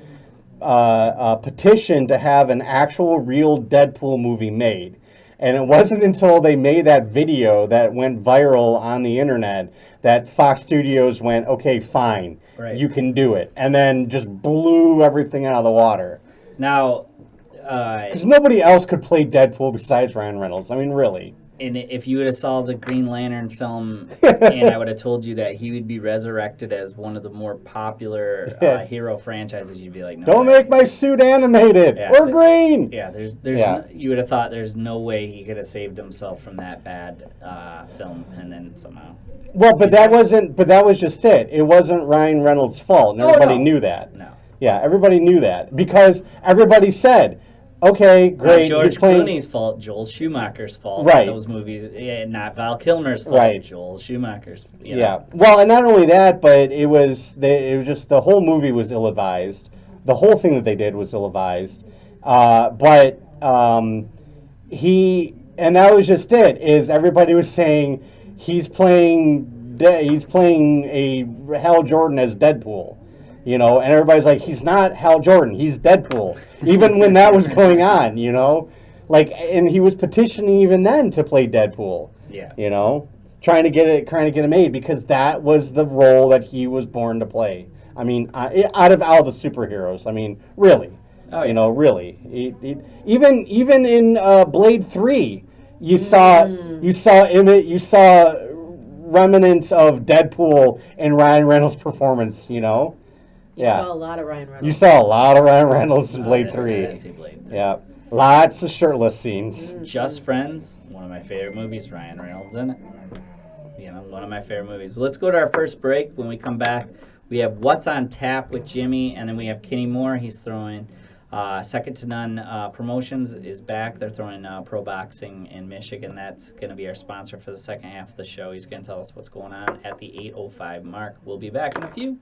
petitioned to have an actual real Deadpool movie made. And it wasn't until they made that video that went viral on the internet that Fox Studios went, okay, fine, Right. you can do it. And then just blew everything out of the water. Now, Because nobody else could play Deadpool besides Ryan Reynolds. I mean, really. and if you would have saw the Green Lantern film, and I would have told you that he would be resurrected as one of the more popular hero franchises, you'd be like, no Don't way. make my suit animated Yeah, or green. Yeah, there's Yeah. you would have thought there's no way he could have saved himself from that bad film, and then somehow. Well, but that was just it. It wasn't Ryan Reynolds' fault, and everybody knew that. No. Yeah, everybody knew that because everybody said, "Okay, great." Not George he's playing- Clooney's fault, Joel Schumacher's fault. Right. Those movies, not Val Kilmer's fault, Right. Joel Schumacher's. You know. Yeah. Well, and not only that, but it was just the whole movie was ill-advised. The whole thing that they did was ill-advised. But and that was just it. Is everybody was saying he's playing a Hal Jordan as Deadpool. And everybody's like, he's not Hal Jordan, he's Deadpool. Even when that was going on, and he was petitioning even then to play Deadpool. Yeah. Trying to get it made because that was the role that he was born to play. I mean, out of all the superheroes, I mean, really. Oh, yeah. Really. Even in Blade 3, you saw remnants of Deadpool in Ryan Reynolds' performance, You Yeah. saw a lot of Ryan Reynolds. You saw a lot of Ryan Reynolds in Blade I 3. didn't see Blade. Yeah. Lots of shirtless scenes. Just Friends, one of my favorite movies. Ryan Reynolds in it. One of my favorite movies. But let's go to our first break. When we come back, we have What's on Tap with Jimmy, and then we have Kenny Moore. He's throwing Second to None Promotions is back. They're throwing pro boxing in Michigan. That's going to be our sponsor for the second half of the show. He's going to tell us what's going on at the 8:05 mark. We'll be back in a few.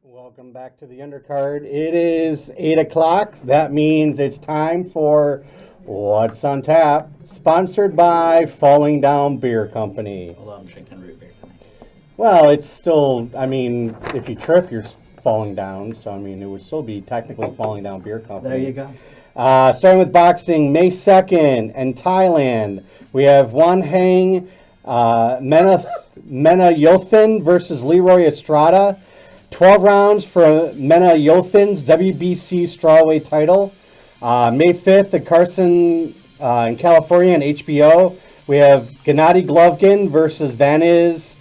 Welcome back to the Undercard. It is 8 o'clock. That means it's time for What's on Tap, sponsored by Falling Down Beer Company. Although I'm drinking root beer. Well, it's still, I mean, if you trip, you're falling down. So, I mean, it would still be technically Falling Down Beer Company. There you go. Starting with boxing, May 2nd in Thailand. We have Wan Hang Mena Yothin versus Leroy Estrada. 12 rounds for Mena Yothin's WBC strawweight title. May 5th at Carson in California on HBO. We have Gennady Golovkin versus Vaniz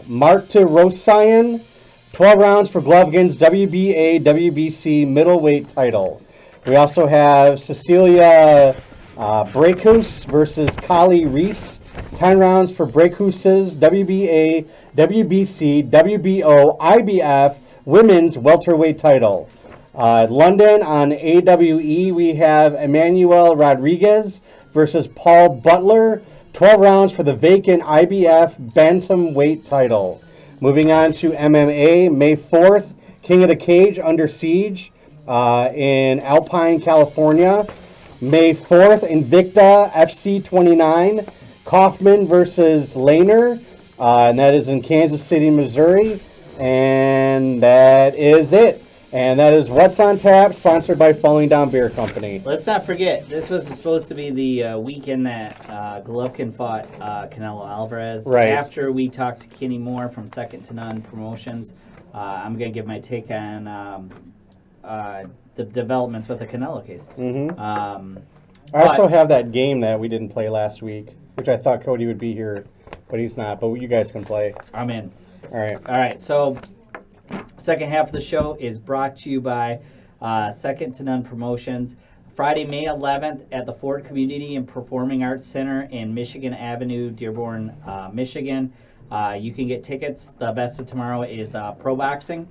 Martirosyan. 12 rounds for Golovkin's WBA WBC middleweight title. We also have Cecilia Brækhus versus Kali Reis. 10 rounds for Brækhus's WBA, WBC, WBO, IBF women's welterweight title. London on AWE, we have Emmanuel Rodriguez versus Paul Butler. 12 rounds for the vacant IBF bantamweight title. Moving on to MMA, May 4th, King of the Cage Under Siege in Alpine, California. May 4th, Invicta FC 29, Kaufman versus Lehner, and that is in Kansas City, Missouri. And that is it. And that is What's on Tap, sponsored by Falling Down Beer Company. Let's not forget, this was supposed to be the weekend that Golovkin fought Canelo Alvarez. Right. After we talked to Kenny Moore from Second to None Promotions, I'm going to give my take on the developments with the Canelo case. Mm-hmm. I also have that game that we didn't play last week, which I thought Cody would be here, but he's not. But you guys can play. I'm in. All right. All right, so second half of the show is brought to you by Second to None Promotions. Friday, May 11th at the Ford Community and Performing Arts Center in Michigan Avenue, Dearborn, Michigan. You can get tickets. The best of tomorrow is pro boxing.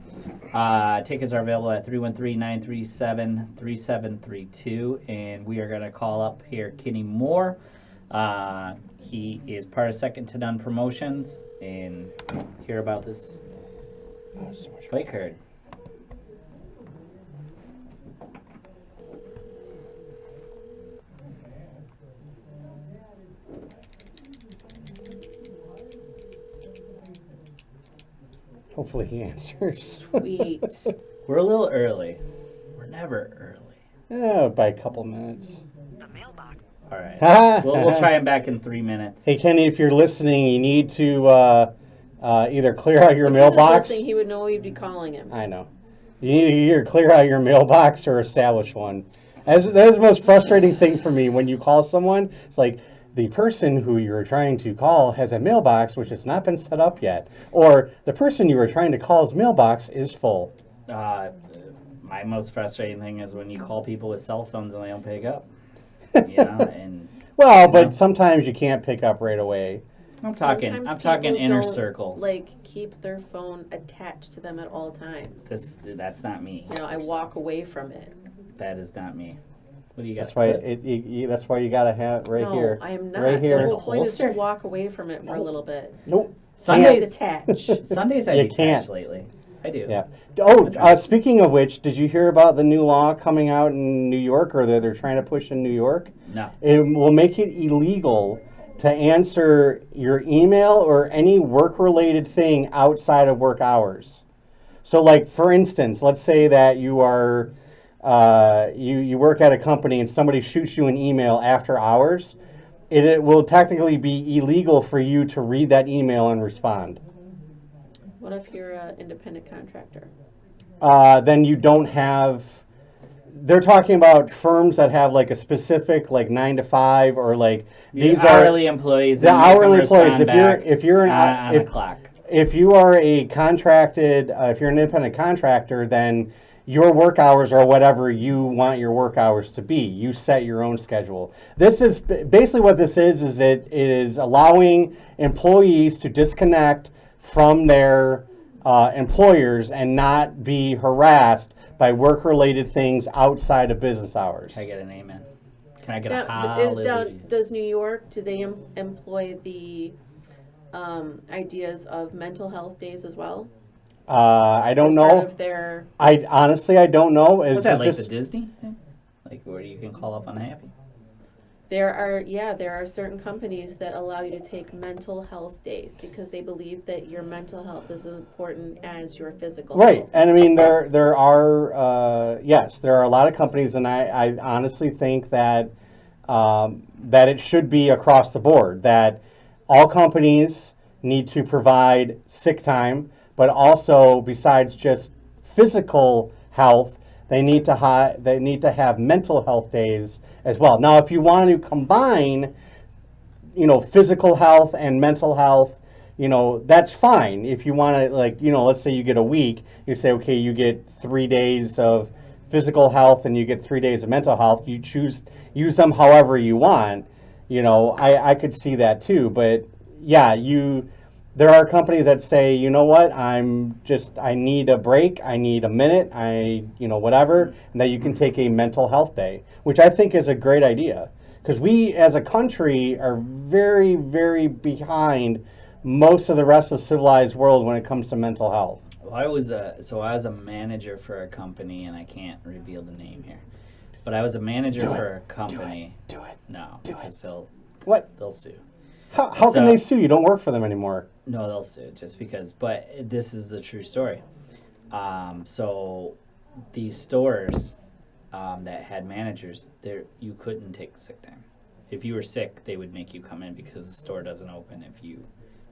Tickets are available at 313-937-3732. And we are going to call up here Kenny Moore. He is part of Second to None Promotions, and hear about this fight card. Hopefully he answers. Sweet. We're a little early. We're never early. By a couple minutes. All right. We'll try him back in 3 minutes. Hey, Kenny, if you're listening, you need to either clear out your If he was mailbox. listening, he would know we'd be calling him. I know. You need to either clear out your mailbox or establish one. That is the most frustrating thing for me when you call someone. It's like the person who you're trying to call has a mailbox which has not been set up yet. Or the person you were trying to call's mailbox is full. My most frustrating thing is when you call people with cell phones and they don't pick up. You know, and well, but sometimes you can't pick up right away. I'm talking Sometimes inner people circle. like keep their phone attached to them at all times. That's not me. You know, I walk away from it. That is not me. What do you got? That's why that's why you gotta have it right no, here. I am not. Right here. The whole point is to Holster? walk away from it for a little bit. Nope. Sundays. Detach. Sundays I You detach can't. lately. I do. Yeah. Oh, speaking of which, did you hear about the new law coming out in New York, or they're trying to push in New York? No. It will make it illegal to answer your email or any work-related thing outside of work hours. So, like, for instance, let's say that you are you work at a company and somebody shoots you an email after hours. It will technically be illegal for you to read that email and respond. What if you're an independent contractor? Then you don't have. They're talking about firms that have like a specific like 9 to 5 or like these are hourly employees. the and make them hourly employees. respond If you're on the clock. if you are a contracted if you're an independent contractor, then your work hours are whatever you want your work hours to be. You set your own schedule. This is basically what this is it is allowing employees to disconnect from their employers and not be harassed by work-related things outside of business hours. Can I get an amen? Can I get a Now, hallelujah? does New York, do they employ the ideas of mental health days as well? I don't as know. part of their, I honestly, I don't know. Was It's that like just the Disney thing? Like where you can call up unhappy? there are certain companies that allow you to take mental health days because they believe that your mental health is as important as your physical right. health. And I mean, there are yes, there are a lot of companies, and I honestly think that that it should be across the board that all companies need to provide sick time, but also besides just physical health, they need to have mental health days as well. Now, if you want to combine, physical health and mental health, that's fine. If you want to, like, let's say you get a week, you say, okay, you get 3 days of physical health and you get 3 days of mental health. You use them however you want. I could see that too. But yeah, there are companies that say, you know what, I need a break, I need a minute, whatever, and that you can take a mental health day, which I think is a great idea. Because we as a country are very, very behind most of the rest of the civilized world when it comes to mental health. Well, I was a manager for a company, and I can't reveal the name here, but I was a manager for a company. Do it. No, Do it. because What? they'll sue. How can So- they sue? You don't work for them anymore. No, they'll sue just because. But this is a true story. So these stores that had managers, you couldn't take sick time. If you were sick, they would make you come in because the store doesn't open if you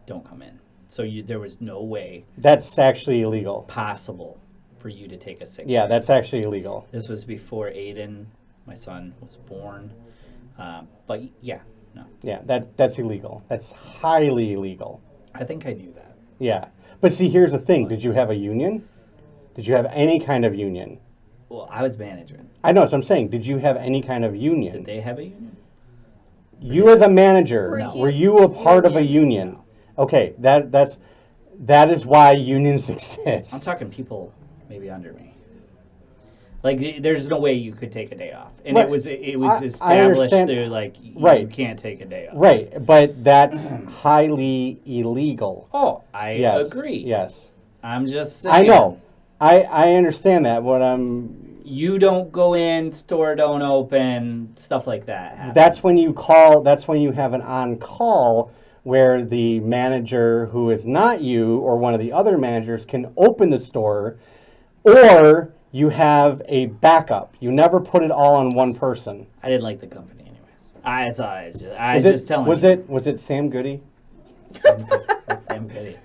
don't come in. So there was no way That's actually illegal. possible for you to take a sick Yeah, day. that's actually illegal. This was before Aiden, my son, was born. But yeah, no. Yeah, that's illegal. That's highly illegal. I think I knew that. Yeah. But see, here's the thing. Did you have a union? Did you have any kind of union? Well, I was managing. I know, so I'm saying, did you have any kind of Did union? they have a union? You as a manager, No. were you a part of a union? Okay, that is why unions exist. I'm talking people maybe under me. Like, there's no way you could take a day off, and Right. it was I established. understand. They're like, you Right. can't take a day off. Right, but that's highly illegal. Oh, I Yes. agree. Yes. I'm just saying. I know. I understand that. You don't go in, store don't open, stuff like that happens. That's when you have an on-call where the manager who is not you or one of the other managers can open the store, or you have a backup. You never put it all on one person. I didn't like the company anyways. I was just telling Was you. it Sam Goody? That's Sam Goody.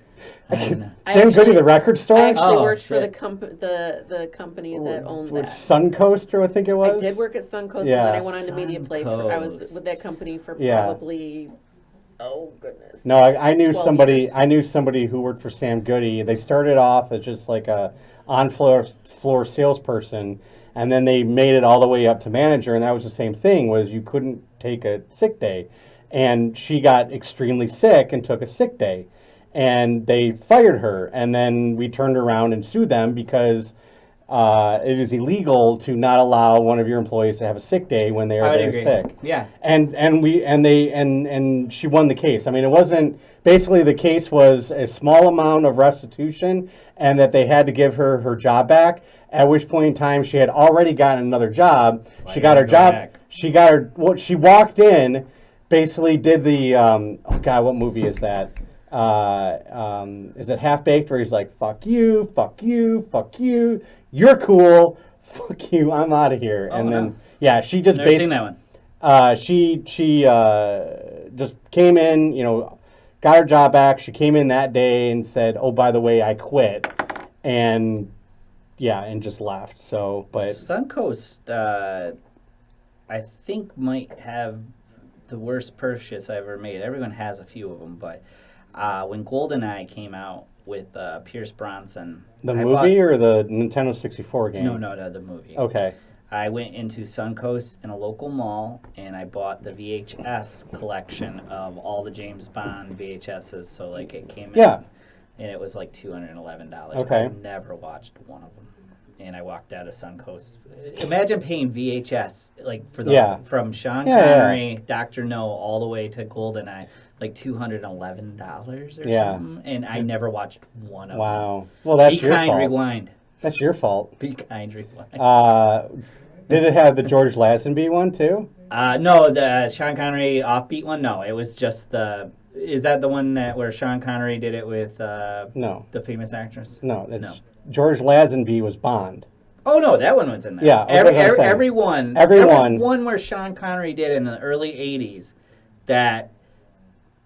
I don't know. Sam Goody, the record store? I actually Oh, worked for shit. the company that owned With that. Suncoast, I think it was. I did work at Suncoast, Yeah. and then I went on to Media Play. I was Suncoast. with that company for Yeah. probably, oh goodness. No, I knew 12 somebody. years. I knew somebody who worked for Sam Goody. They started off as just like a on-floor salesperson, and then they made it all the way up to manager. And that was the same thing: was you couldn't take a sick day, and she got extremely sick and took a sick day, and they fired her. And then we turned around and sued them because it is illegal to not allow one of your employees to have a sick day when they I are would very agree. sick. Yeah. And she won the case. I mean, it wasn't basically the case was a small amount of restitution, and that they had to give her her job back. At which point in time, she had already gotten another job. She got her go job. back? She got her. Well, she walked in, basically did the. Oh God, what movie is that? Is it Half Baked, where he's like, "Fuck you, fuck you, fuck you. You're cool. Fuck you. I'm out of here." Oh, and no. then yeah, she just Never seen basically. that one. She just came in, got her job back. She came in that day and said, "Oh, by the way, I quit," and just left. So, but Suncoast, I think might have the worst purchase I ever made. Everyone has a few of them, but when GoldenEye came out with Pierce Bronson, the I movie or the Nintendo 64 game? No, the movie. Okay. I went into Suncoast in a local mall, and I bought the VHS collection of all the James Bond VHSs. So, like, it came in, Yeah. and it was like $211. Okay. I never watched one of them, and I walked out of Suncoast. Imagine paying VHS, like, for Yeah. from Sean Yeah, yeah. Connery, Dr. No, all the way to GoldenEye like $211 or Yeah. something, and I never watched one of them. Wow. Well, that's Be your kind, fault. rewind. That's your fault. Be kind, rewind. Did it have the George Lazenby one too? No, the Sean Connery offbeat one. No, it was just the. Is that the one where Sean Connery did it with No. the famous actress? No, it's George Lazenby was Bond. Oh no, that one was in there. Yeah, that's what I'm saying. Everyone. Everyone. There was one where Sean Connery did in the early '80s that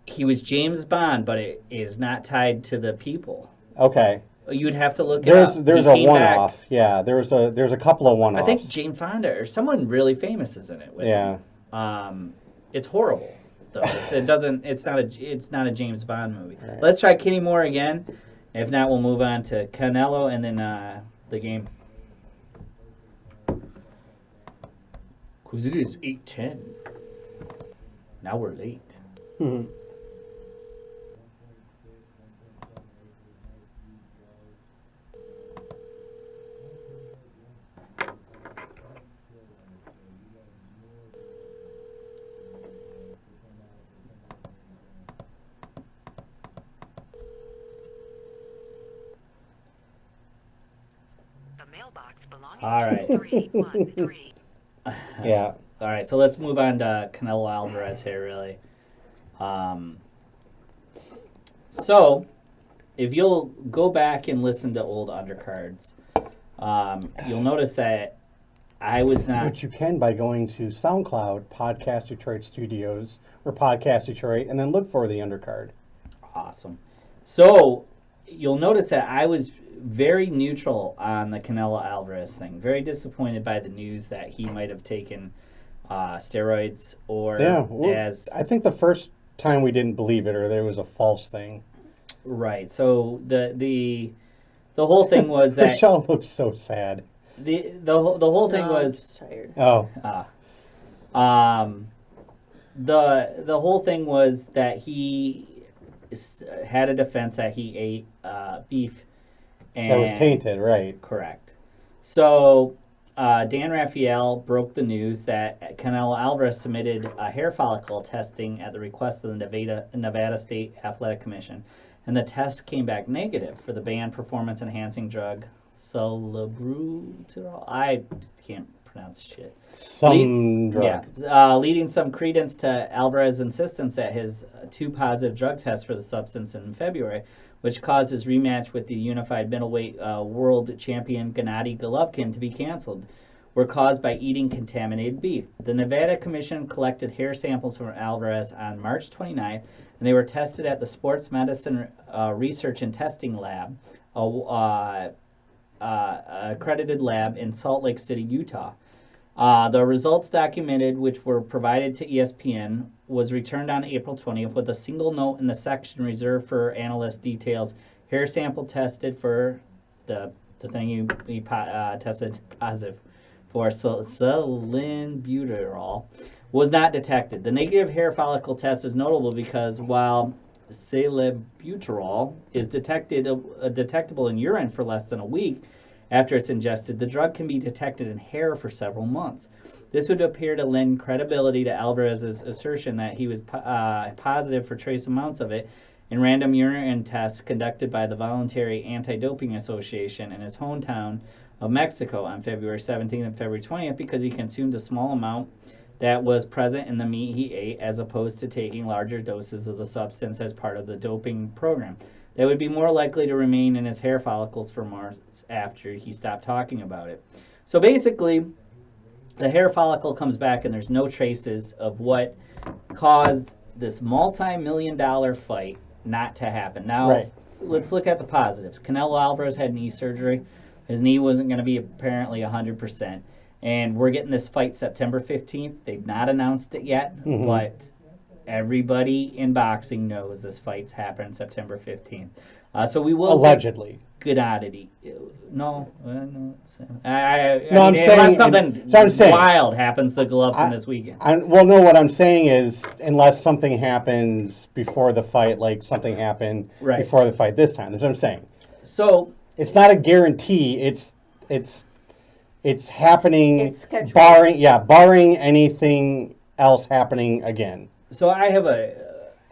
he was James Bond, but it is not tied to the people. Okay. You'd have to look it up. There's He a came back. one-off. Yeah, there's a couple of one-offs. I think Jane Fonda or someone really famous is in it. With Yeah. him. It's horrible though. It's not a James Bond movie. Right. Let's try Kenny Moore again. If not, we'll move on to Canelo and then the game. Because it is 8:10. Now we're late. Mhm. The mailbox belonging All right. to 313. Yeah. All right, so let's move on to Canelo Alvarez here, really. So, if you'll go back and listen to old undercards, you'll notice that I was not... Which you can by going to SoundCloud, Podcast Detroit Studios, or Podcast Detroit, and then look for the undercard. Awesome. So, you'll notice that I was very neutral on the Canelo Alvarez thing. Very disappointed by the news that he might have taken steroids or as... I think the first time we didn't believe it, or there was a false thing. Right. So the whole thing was that Rochelle looks so sad. the whole thing No, I'm was just tired. Oh. the whole thing was that he had a defense that he ate beef and That was tainted, right. Correct. So Dan Raphael broke the news that Canelo Alvarez submitted hair follicle testing at the request of the Nevada State Athletic Commission, and the test came back negative for the banned performance-enhancing drug Salbutamol. I can't pronounce shit. Some drug. Yeah, leading some credence to Alvarez's insistence that his two positive drug tests for the substance in February, which caused his rematch with the unified middleweight world champion Gennady Golovkin to be canceled, were caused by eating contaminated beef. The Nevada Commission collected hair samples from Alvarez on March 29th, and they were tested at the Sports Medicine Research and Testing Lab, accredited lab in Salt Lake City, Utah. The results documented, which were provided to ESPN, was returned on April 20th with a single note in the section reserved for analyst details. Hair sample tested for the thing he tested positive for salbutamol was not detected. The negative hair follicle test is notable because while salbutamol is detectable in urine for less than a week after it's ingested, the drug can be detected in hair for several months. This would appear to lend credibility to Alvarez's assertion that he was positive for trace amounts of it in random urine tests conducted by the Voluntary Anti-Doping Association in his hometown of Mexico on February 17th and February 20th because he consumed a small amount that was present in the meat he ate as opposed to taking larger doses of the substance as part of the doping program. They would be more likely to remain in his hair follicles for months after he stopped talking about it. So basically, the hair follicle comes back and there's no traces of what caused this multi-million-dollar fight not to happen. Now, Let's look at the positives. Canelo Alvarez had knee surgery. His knee wasn't going to be apparently 100%. And we're getting this fight September 15th. They've not announced it yet, but everybody in boxing knows this fight's happening September 15th. So we will allegedly. Good oddity. No. I'm unless saying something wild happens to Golovkin this weekend. What I'm saying is, unless something happens before the fight, like something happened before the fight this time. That's what I'm saying. So it's not a guarantee. It's happening. It's barring anything else happening again. So I have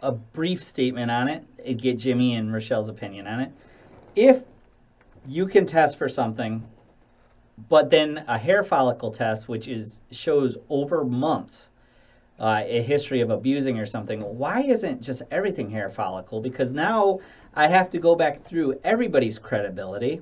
a brief statement on it and get Jimmy and Rochelle's opinion on it. If you can test for something, but then a hair follicle test, which shows over months a history of abusing or something, why isn't just everything hair follicle? Because now I have to go back through everybody's credibility.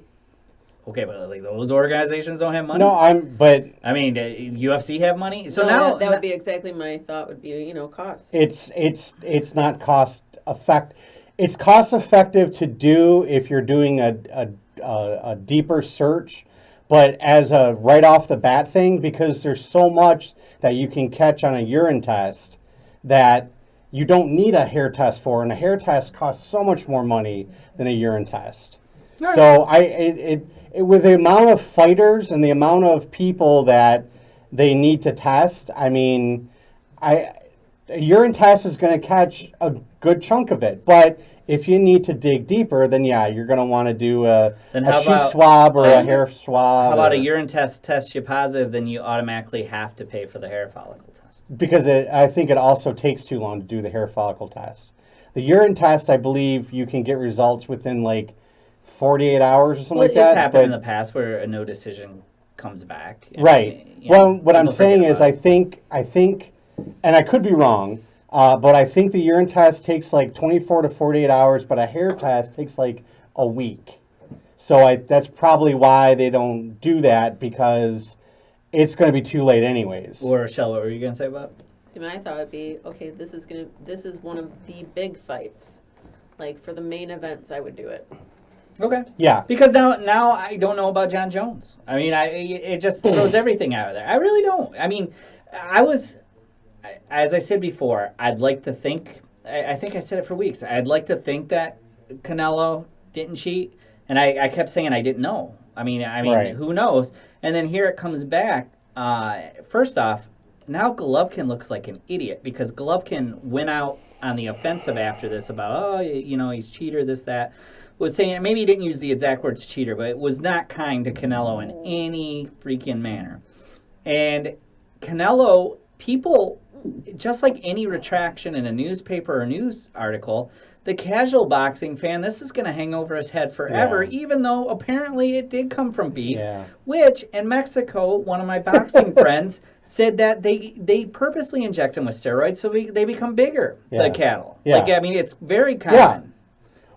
Okay, but like those organizations don't have money. No, I mean, UFC have money, so No, now that would be exactly my thought. Would be cost. It's not cost effective. It's cost effective to do if you're doing a deeper search, but as a right off the bat thing, because there's so much that you can catch on a urine test that you don't need a hair test for, and a hair test costs so much more money than a urine test. Right. So with the amount of fighters and the amount of people that they need to test, I mean, a urine test is going to catch a good chunk of it. But if you need to dig deeper, then yeah, you're going to want to do a cheek swab or a hair swab. How about a urine test you positive, then you automatically have to pay for the hair follicle test? Because I think it also takes too long to do the hair follicle test. The urine test, I believe you can get results within like 48 hours or something like that. It's happened in the past where a no decision comes back. Right. What I'm saying is I think, and I could be wrong, but I think the urine test takes like 24 to 48 hours, but a hair test takes like a week. So that's probably why they don't do that, because it's going to be too late anyways. Or Rochelle, what were you going to say about? See, my thought would be, okay, this is one of the big fights. Like for the main events, I would do it. Okay. Yeah. Because now I don't know about John Jones. I mean, it just throws everything out of there. I really don't. I mean, as I said before, I'd like to think, I think I said it for weeks, I'd like to think that Canelo didn't cheat, and I kept saying I didn't know. I mean, right. Who knows? And then here it comes back. First off, now Golovkin looks like an idiot, because Golovkin went out on the offensive after this about, he's cheater, this, that. Was saying, maybe he didn't use the exact words cheater, but it was not kind to Canelo in any freaking manner. And Canelo, people, just like any retraction in a newspaper or news article, the casual boxing fan, this is going to hang over his head forever, even though apparently it did come from beef, which in Mexico, one of my boxing friends said that they purposely inject them with steroids so they become bigger, the cattle. Yeah. Like, I mean, it's very common. Yeah.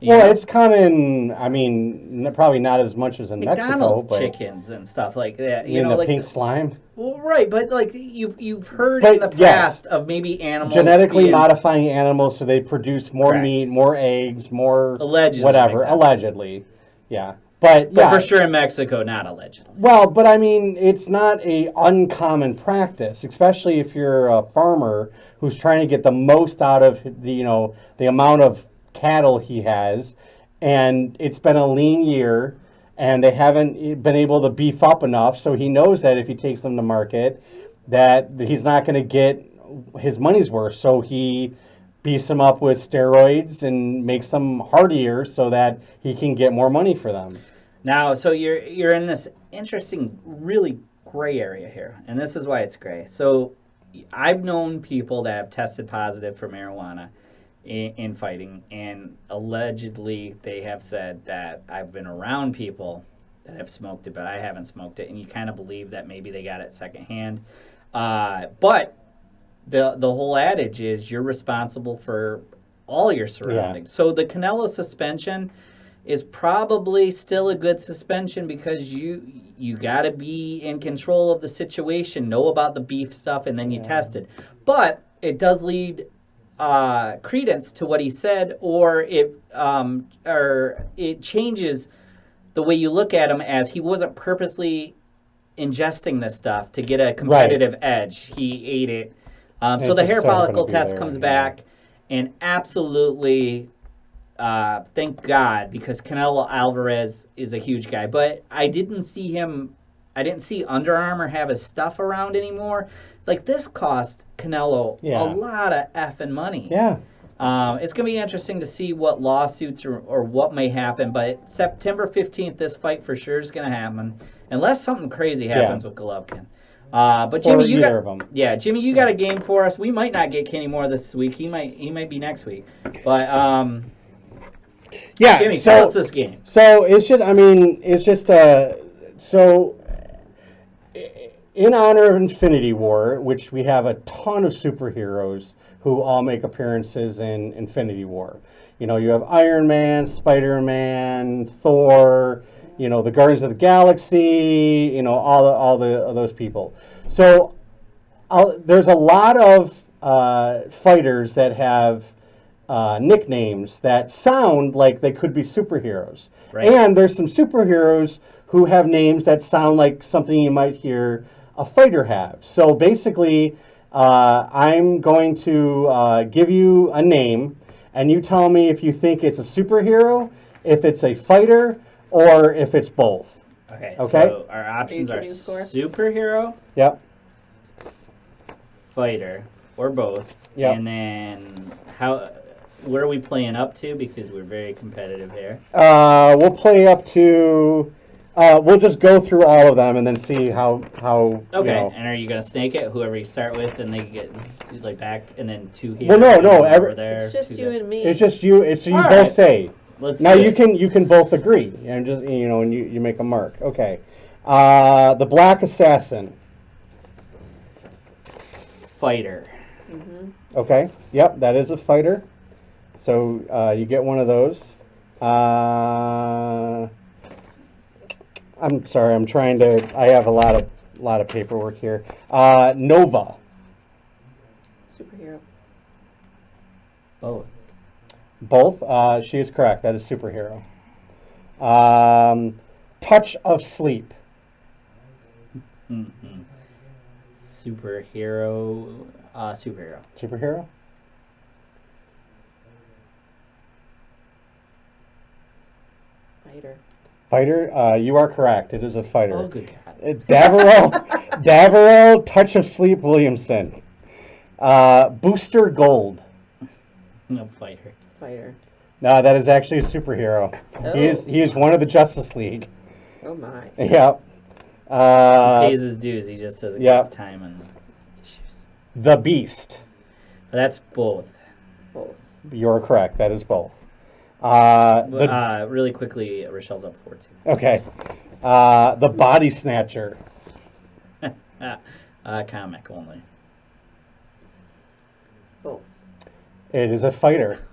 Well, it's common. I mean, probably not as much as in McDonald's Mexico, but chickens and stuff like that. You know, like pink slime. Well, right, but like you've heard in the past of maybe animals genetically modifying animals so they produce more meat, more eggs, more whatever. Allegedly, yeah. But for sure in Mexico, not allegedly. Well, but I mean, it's not a uncommon practice, especially if you're a farmer who's trying to get the most out of the amount of cattle he has, and it's been a lean year, and they haven't been able to beef up enough, so he knows that if he takes them to market, that he's not going to get his money's worth, so he beefs them up with steroids and makes them hardier so that he can get more money for them. Now, so you're in this interesting, really gray area here, and this is why it's gray. So I've known people that have tested positive for marijuana in fighting, and allegedly they have said that I've been around people that have smoked it, but I haven't smoked it, and you kind of believe that maybe they got it secondhand. But the whole adage is you're responsible for all your surroundings. So the Canelo suspension is probably still a good suspension, because you got to be in control of the situation, know about the beef stuff, and then you test it. But it does lead credence to what he said, or it changes the way you look at him, as he wasn't purposely ingesting this stuff to get a competitive edge. He ate it. So the hair follicle test comes back, and absolutely, thank God, because Canelo Alvarez is a huge guy. But I didn't see Under Armour have his stuff around anymore. Like, this cost Canelo a lot of effing money. Yeah. It's going to be interesting to see what lawsuits or what may happen. But September 15th, this fight for sure is going to happen, unless something crazy happens with Golovkin. But Jimmy, Or you either got of 'em. yeah, Jimmy, you got a game for us. We might not get Kenny Moore this week. He might be next week. But Yeah. Jimmy, tell us this game. So it's just, so in honor of Infinity War, which we have a ton of superheroes who all make appearances in Infinity War. You know, you have Iron Man, Spider-Man, Thor, you know, the Guardians of the Galaxy, you know, all those people. So there's a lot of fighters that have nicknames that sound like they could be superheroes. Right. And there's some superheroes who have names that sound like something you might hear a fighter have. So basically, I'm going to give you a name, and you tell me if you think it's a superhero, if it's a fighter, or if it's both. Okay. Okay. So our options are keeping score? superhero, Yep. fighter, or both. Yep. And then what are we playing up to? Because we're very competitive here. We'll play up to. We'll just go through all of them and then see how. Okay. You know. And are you gonna snake it? Whoever you start with, and they get like back, and then two here. Well, no, and one every- over there. It's just two you there. and me. It's just you. It's you All both right. say. Let's Now do you it. can both agree and just and you make a mark. Okay. The Black Assassin. Fighter. Okay. Yep, that is a fighter. So you get one of those. I'm sorry. I'm trying to. I have a lot of paperwork here. Nova. Superhero. Both. Both. She is correct. That is superhero. Touch of Sleep. Superhero. Superhero. Superhero. Fighter. Fighter. You are correct. It is a fighter. Oh, good God. Davero, Touch of Sleep Williamson. Booster Gold. No fighter. Fighter. No, that is actually a superhero. Oh. He is one of the Justice League. Oh my. Yep. Pays his dues. He just doesn't yeah. get time and issues. The Beast. That's both. Both. You're correct. That is both. Really quickly, Rochelle's up 4-2. Okay. The Body Snatcher. Comic only. Both. It is a fighter.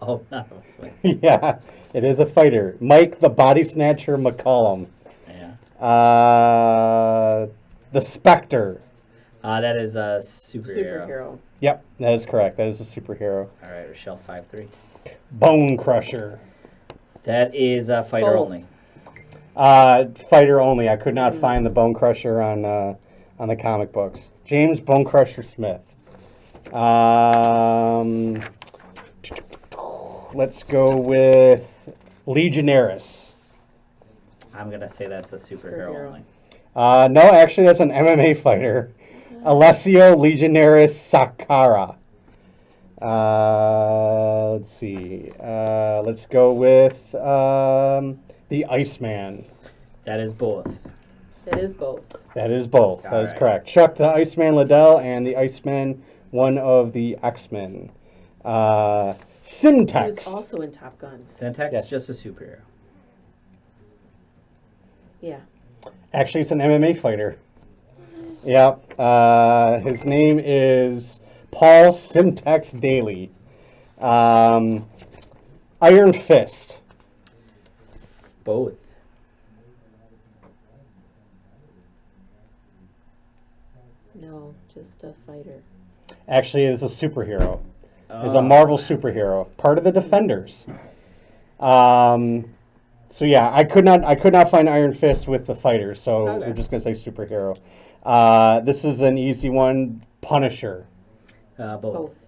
Oh, none of us win. Yeah, it is a fighter. Mike the Body Snatcher McCollum. Yeah. The Spectre. That is a superhero. Superhero. Yep, that is correct. That is a superhero. All right, Rochelle, 5-3. Bone Crusher. That is a fighter Both. only. Fighter only. I could not find the Bone Crusher on the comic books. James Bone Crusher Smith. Let's go with Legionaris. I'm going to say that's a superhero Superhero. only. No, actually, that's an MMA fighter. Alessio Legionaris Sakara. Let's see. Let's go with the Iceman. That is both. That is both. That is both. That is Alright. correct. Chuck the Iceman Liddell and the Iceman, one of the X-Men. He was Syntax. also in Top Gun. Syntax, Yes. just a superhero. Yeah. Actually, it's an MMA fighter. Yep. His name is Paul Syntax Daly. Iron Fist. Both. No, just a fighter. Actually, it is a superhero. Is a Marvel superhero, part of the Defenders. So yeah, I could not find Iron Fist with the fighter, so Okay. we're just gonna say superhero. This is an easy one. Punisher. Both. Both.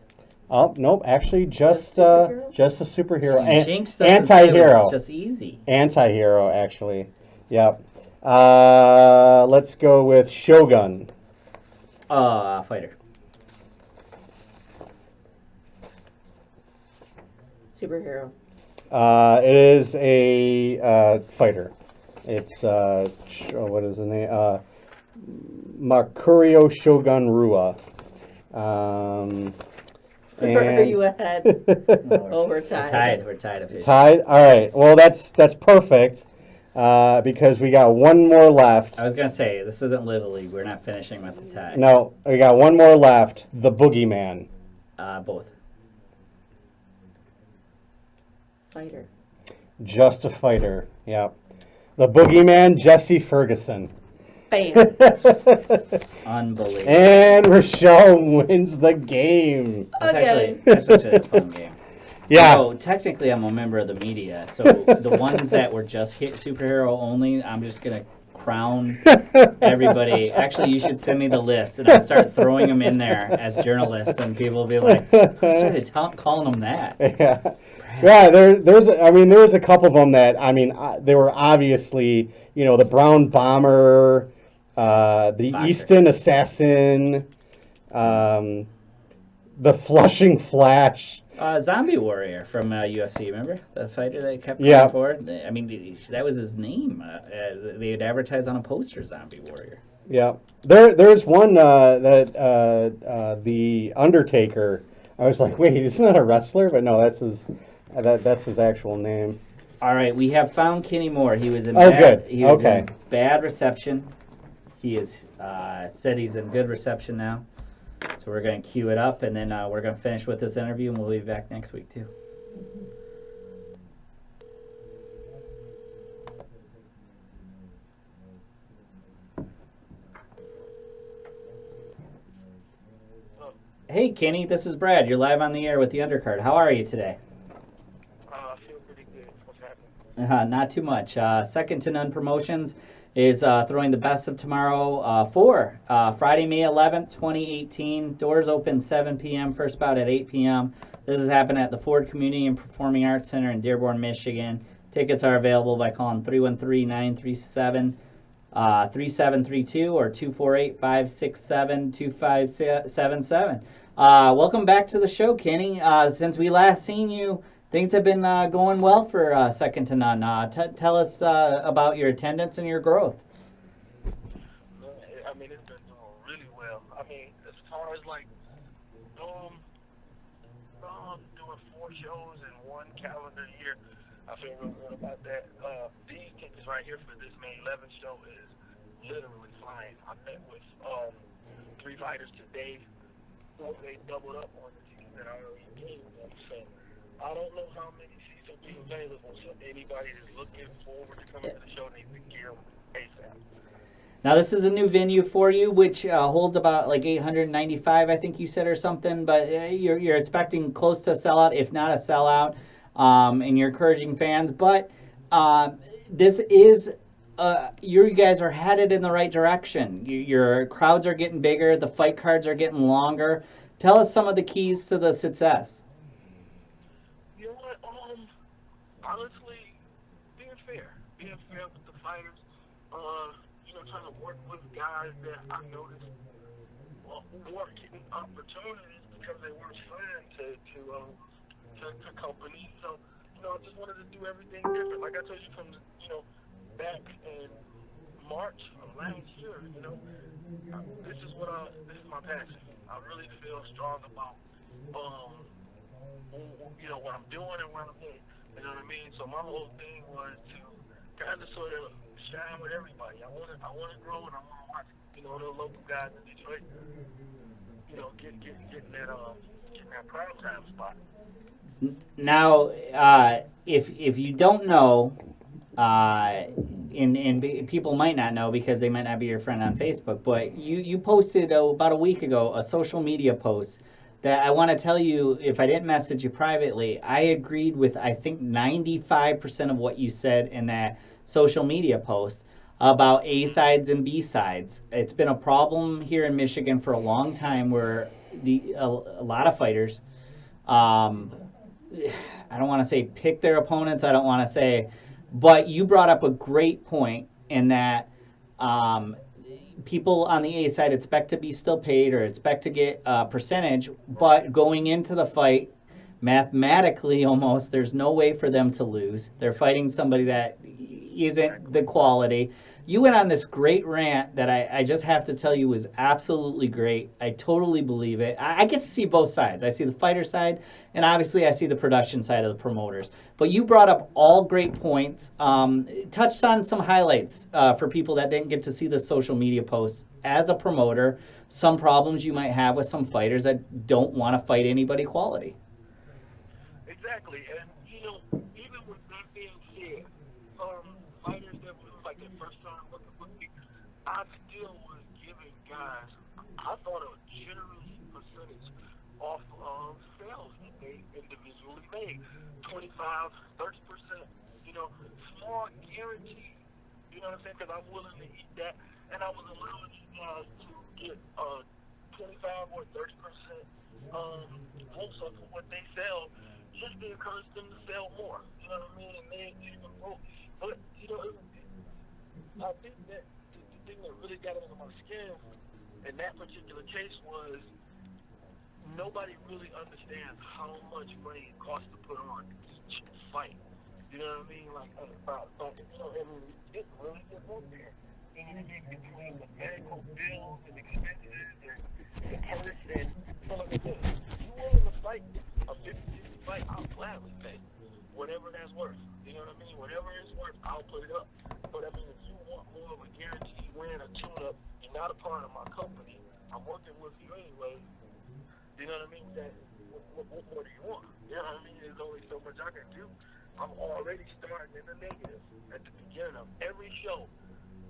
Oh nope, actually just superhero? just a superhero. See, Jinx doesn't say it was Anti-hero. just easy. Anti-hero, actually. Yep. Let's go with Shogun. Fighter. Superhero. It is a fighter. It's what is the name? Mercurio Shogun Rua. Are And you ahead? Oh, we're tied. We're tied officially. tied. All right. Well, that's perfect because we got one more left. I was gonna say this isn't Little League. We're not finishing with the tie. No, we got one more left. The Boogeyman. Both. Fighter. Just a fighter. Yep. The Boogeyman, Jesse Ferguson. Bam. Unbelievable. And Rochelle wins the game. That's actually a fun game. Yeah. So technically, I'm a member of the media. So the ones that were just hit superhero only, I'm just gonna crown everybody. Actually, you should send me the list, and I'll start throwing them in there as journalists, and people will be like, "Who started calling them that?" Yeah. Yeah, there was a couple of them that, they were obviously, the Brown Bomber, the Boxer. Easton Assassin, the Flushing Flash. Zombie Warrior from UFC, remember? The fighter that kept Yeah. coming forward? I mean, that was his name. They had advertised on a poster, Zombie Warrior. Yeah. There's one that the Undertaker, I was like, wait, isn't that a wrestler? But no, that's his actual name. All right, we have found Kenny Moore. He was in good. He was Okay. in bad reception. He is said he's in good reception now. So we're going to cue it up, and then we're going to finish with this interview, and we'll be back next week, too. Hey, Kenny, this is Brad. You're live on the air with the Undercard. How are you today? I feel pretty good. What's happening? Not too much. Second to None Promotions is throwing the best of tomorrow for Friday, May 11th, 2018. Doors open 7 p.m., first bout at 8 p.m. This is happening at the Ford Community and Performing Arts Center in Dearborn, Michigan. Tickets are available by calling 313-937-3732 or 248-567-2577. Welcome back to the show, Kenny. Since we last seen you, things have been going well for Second to None. Tell us about your attendance and your growth. I mean, it's been doing really well. I mean, as far as like doing 4 shows in one calendar year, I feel real good about that. These tickets right here for this May 11th show is literally flying. I met with 3 fighters today. They doubled up on the tickets that I already gave them. So I don't know how many seats will be available. So anybody that's looking forward to coming to the show needs to gear ASAP. Now, this is a new venue for you, which holds about like 895, I think you said, or something. But you're expecting close to a sellout, if not a sellout, and you're encouraging fans. But this is, you guys are headed in the right direction. Your crowds are getting bigger. The fight cards are getting longer. Tell us some of the keys to the success. You know what? Honestly, being fair with the fighters. Trying to work with guys that I noticed weren't getting opportunities because they weren't signed to companies. So, I just wanted to do everything different. Like I told you from, back in March of last year, this is my passion. I really feel strong about, what I'm doing and what I'm doing. You know what I mean? So my whole thing was to kind of sort of shine with everybody. I want to grow, and I want to watch, the local guys in Detroit, getting that prime time spot. Now, if you don't know, and people might not know because they might not be your friend on Facebook, but you posted about a week ago a social media post that I want to tell you, if I didn't message you privately, I agreed with, I think, 95% of what you said in that social media post about A-sides and B-sides. It's been a problem here in Michigan for a long time where a lot of fighters, I don't want to say pick their opponents, I don't want to say, but you brought up a great point in that people on the A side expect to be still paid or expect to get a percentage, but going into the fight, mathematically almost, there's no way for them to lose. They're fighting somebody that isn't the quality. You went on this great rant that I just have to tell you was absolutely great. I totally believe it. I get to see both sides. I see the fighter side, and obviously I see the production side of the promoters. But you brought up all great points. Touched on some highlights for people that didn't get to see the social media posts. As a promoter, some problems you might have with some fighters that don't want to fight anybody quality. Exactly, and even with that being said, fighters that were like their first time working with me, I still was giving guys, I thought a generous percentage off of sales that they individually made, 25, 30%, small guarantee. You know what I'm saying? Because I'm willing to eat that, and I was allowing these guys to get 25 or 30% also for what they sell, just to encourage them to sell more. You know what I mean? And they even broke. But I think that the thing that really got under my skin in that particular case was nobody really understands how much money it costs to put on each fight. You know what I mean? Like, it really gets up there. You know what I mean? Between the medical bills and expenses and the purse and so like I said, if you willing to fight a 50-50 fight, I'll gladly pay whatever that's worth. You know what I mean? Whatever it's worth, I'll put it up. But I mean, if you want more of a guaranteed win, a tune-up, you're not a part of my company. I'm working with you anyway. You know what I mean? What more do you want? You know what I mean? There's only so much I can do. I'm already starting in the negative at the beginning of every show.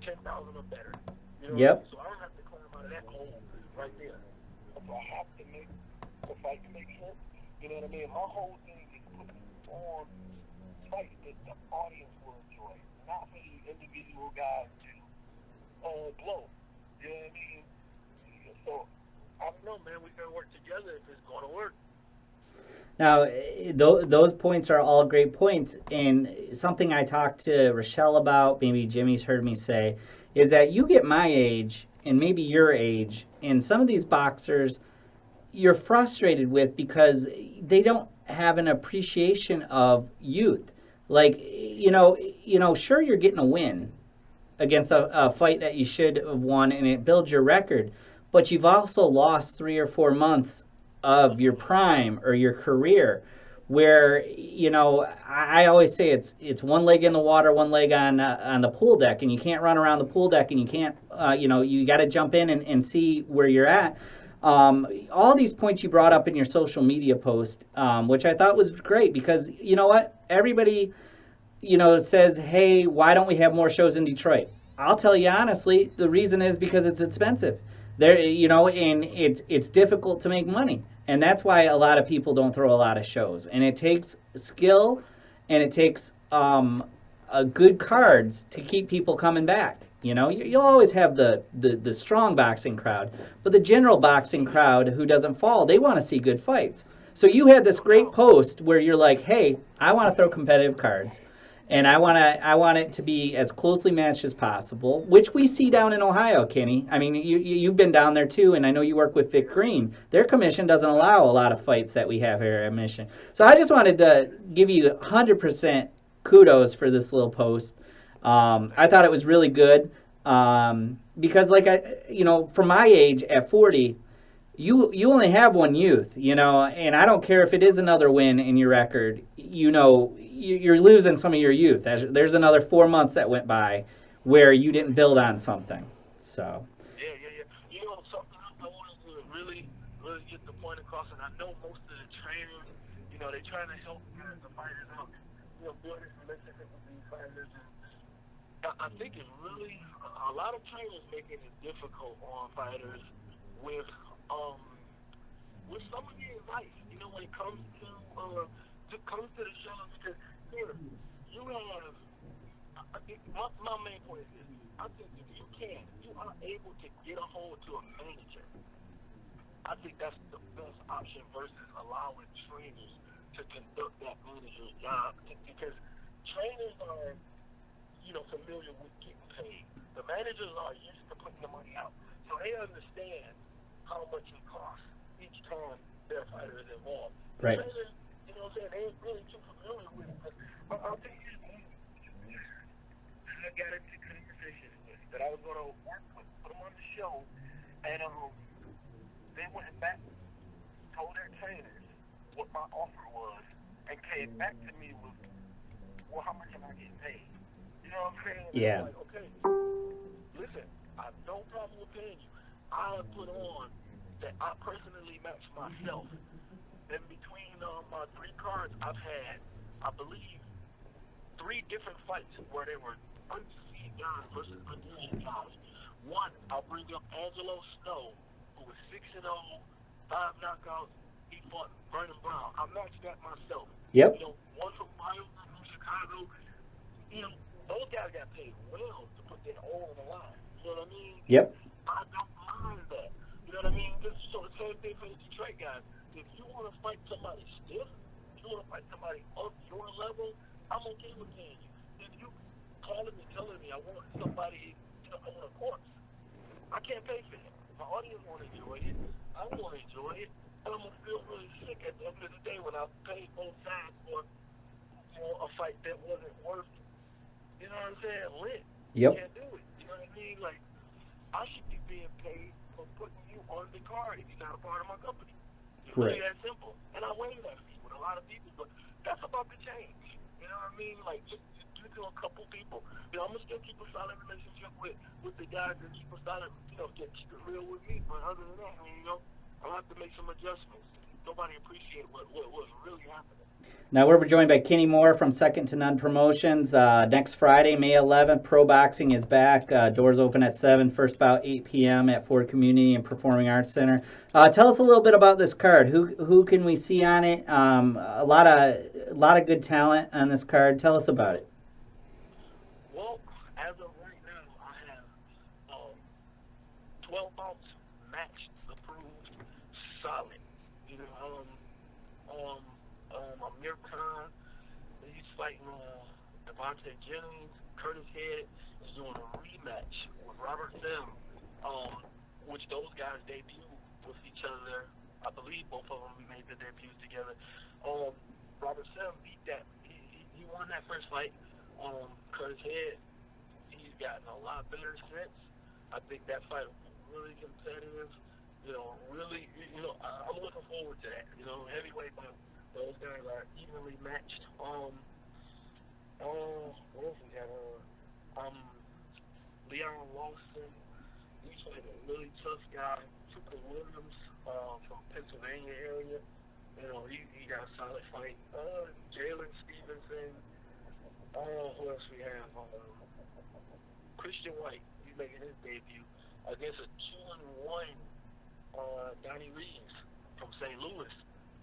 10,000 or better. You know Yep. what I mean? So I don't have to climb out of that hole right there. If I have to make the fight to make sense, you know what I mean? My whole thing is putting on fights that the audience will enjoy, not for the individual guys to blow. You know what I mean? So I don't know, man. We gotta work together if it's gonna work. Now, those points are all great points, and something I talked to Rochelle about, maybe Jimmy's heard me say, is that you get my age, and maybe your age, and some of these boxers you're frustrated with because they don't have an appreciation of youth. Like, sure, you're getting a win against a fight that you should have won, and it builds your record, but you've also lost 3 or 4 months of your prime or your career, where I always say it's one leg in the water, one leg on the pool deck, and you can't run around the pool deck, and you can't you got to jump in and see where you're at. All these points you brought up in your social media post, which I thought was great, because you know what, everybody says, hey, why don't we have more shows in Detroit? I'll tell you honestly, the reason is because it's expensive. There, and it's difficult to make money. And that's why a lot of people don't throw a lot of shows. And it takes skill, and it takes good cards to keep people coming back. You'll always have the strong boxing crowd, but the general boxing crowd who doesn't fall, they want to see good fights. So you had this great post where you're like, hey, I want to throw competitive cards. And I want it to be as closely matched as possible, which we see down in Ohio, Kenny. I mean, you've been down there too, and I know you work with Vic Green. Their commission doesn't allow a lot of fights that we have here at Mission. So I just wanted to give you 100% kudos for this little post. I thought it was really good because, from my age at 40, you only have one youth, and I don't care if it is another win in your record. You're losing some of your youth. There's another 4 months that went by where you didn't build on something. So. Yeah. Something I wanted to really get the point across, and I know most of the trainers, they're trying to help the fighters out, build this relationship with these fighters. And I think it's really a lot of trainers making it difficult on fighters with some of the advice, when it comes to the show, because here you have. I think my main point is this: I think if you are able to get a hold to a manager, I think that's the best option versus allowing trainers to conduct that manager's job, because trainers are, familiar with getting paid. The managers are used to putting the money out, so they understand how much it costs each time their fighter is involved. Right. Trainers, they ain't really too familiar with it. But I'll tell you, back, told their trainers what my offer was, and came back to me with, well, how much am I getting paid? You know what I'm saying? And Yeah. I'm like, okay, listen, I have no problem with paying you. I put on that I personally match myself. And between my 3 cards, I've had, I believe, 3 different fights where they were undefeated guys versus undefeated guys. One, I'll bring up Angelo Snow, who was 6-0, 5 knockouts. He fought Vernon Brown. I matched that myself. Yep. You know, one from Ohio, one from Chicago. You know, those guys got paid well to put their all on the line. You know what I mean? Yep. I don't mind that. You know what I mean? This is so the same thing for the Detroit guys. If you want to fight somebody stiff, if you want to fight somebody up your level, I'm okay with paying you. If you calling me, telling me I want somebody, you know, I want a corpse, I can't pay for that. My audience want to enjoy it. I want to enjoy it. And I'm going to feel really sick at the end of the day when I paid both sides for a fight that wasn't worth, you know what I'm saying, lit. Yep. You can't do it. You know what I mean? Like, I should be being paid for putting you on the card if you're not a part of my company. It's really that simple. And I waive that fee with a lot of people, but that's about to change. You know what I mean? Like, just due to a couple people. You know, I'm going to still keep a solid relationship with the guys that keep a solid, you know, keep it real with me. But other than that, I mean, you know, I'll have to make some adjustments. Nobody appreciates what's really happening. Now we're joined by Kenny Moore from Second to None Promotions. Next Friday, May 11th, pro boxing is back. Doors open at 7, first bout 8 p.m. at Ford Community and Performing Arts Center. Tell us a little bit about this card. Who can we see on it? A lot of good talent on this card. Tell us about it. Well, as of right now, I have 12 bouts matched, approved, solid. You know, Amir Khan, he's fighting Devontae Jennings. Curtis Head is doing a rematch with Robert Sim, which those guys debuted with each other. I believe both of them made their debuts together. Robert Sim beat that. He won that first fight. Curtis Head, he's gotten a lot better since. I think that fight was really competitive. You know, really, you know, I'm looking forward to that. You know, heavyweight bout. Those guys are evenly matched. What else we got? Leon Lawson. He's like a really tough guy. Tucker Williams from Pennsylvania area. You know, he got a solid fight. Jalen Stevenson. Who else we have? Christian White. He's making his debut against a 2-1 Donnie Reeves from St. Louis.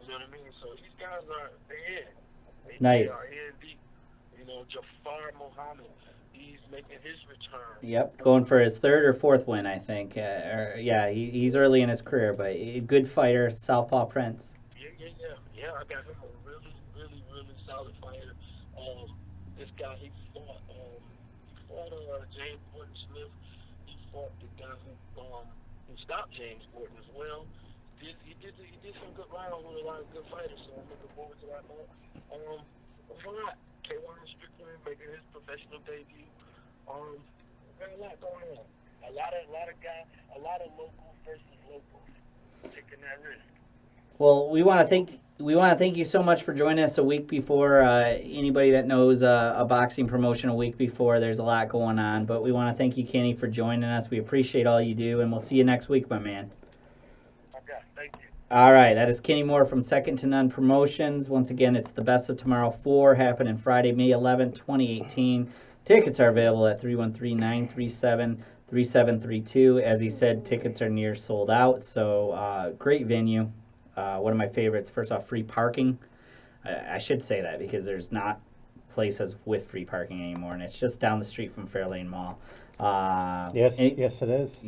You know what I mean? So these guys are in. Nice. They are in deep. You know, Jafar Mohammed, he's making his return. Yep, going for his 3rd or 4th win, I think. He's early in his career, but a good fighter, Southpaw Prince. Yeah, I got him a really, really, really solid fighter. This guy, he fought James Gordon Smith. He fought the guy who stopped James Gordon as well. He did some good rounds with a lot of good fighters, so I'm looking forward to that match. For that, K1 Strickland making his professional debut. Got a lot going on. A lot of guys, a lot of locals versus locals taking that risk. Well, we want to thank you so much for joining us a week before. Anybody that knows a boxing promotion a week before, there's a lot going on. But we want to thank you, Kenny, for joining us. We appreciate all you do, and we'll see you next week, my man. Thank you. All right, that is Kenny Moore from Second to None Promotions. Once again, it's the Best of Tomorrow 4 happening Friday, May 11th, 2018. Tickets are available at 313-937-3732. As he said, tickets are near sold out, so great venue. One of my favorites. First off, free parking. I should say that because there's not places with free parking anymore, and it's just down the street from Fairlane Mall. Yes, it is.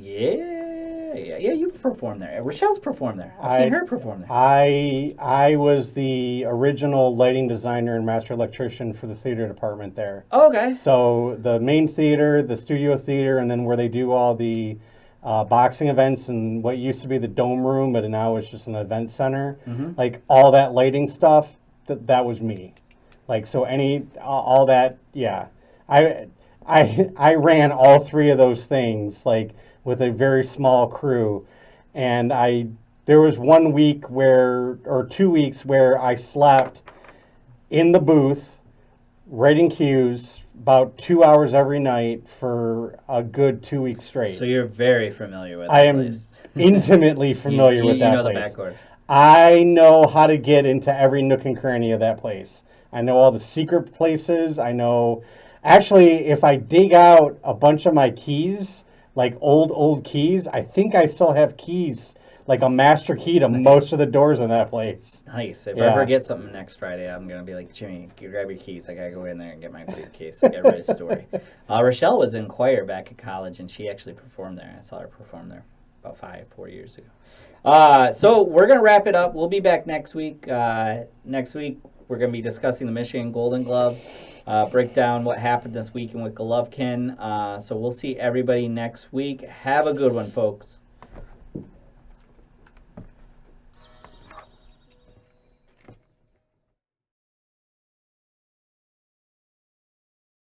Yeah, you've performed there. Rochelle's performed there. I've seen her perform there. I was the original lighting designer and master electrician for the theater department there. Oh, okay. So the main theater, the studio theater, and then where they do all the boxing events and what used to be the dome room, but now it's just an event center. Mm-hmm. Like all that lighting stuff, that was me. Like so all that, yeah. I ran all 3 of those things like with a very small crew, and I There was 1 week or 2 weeks where I slept in the booth, writing cues about 2 hours every night for a good 2 weeks straight. So you're very familiar with I that am place. intimately familiar with that You know place. the backcourt. I know how to get into every nook and cranny of that place. I know all the secret places. I know, actually, if I dig out a bunch of my keys, like old keys, I think I still have keys, like a master key to most of the doors in that place. Nice. If Yeah. I ever get something next Friday, I'm going to be like, Jimmy, you grab your keys. I got to go in there and get my briefcase. I got to write a story. Rochelle was in choir back in college, and she actually performed there. I saw her perform there about 4 years ago. So we're going to wrap it up. We'll be back next week. Next week, we're going to be discussing the Michigan Golden Gloves, break down what happened this weekend with Golovkin. So we'll see everybody next week. Have a good one, folks.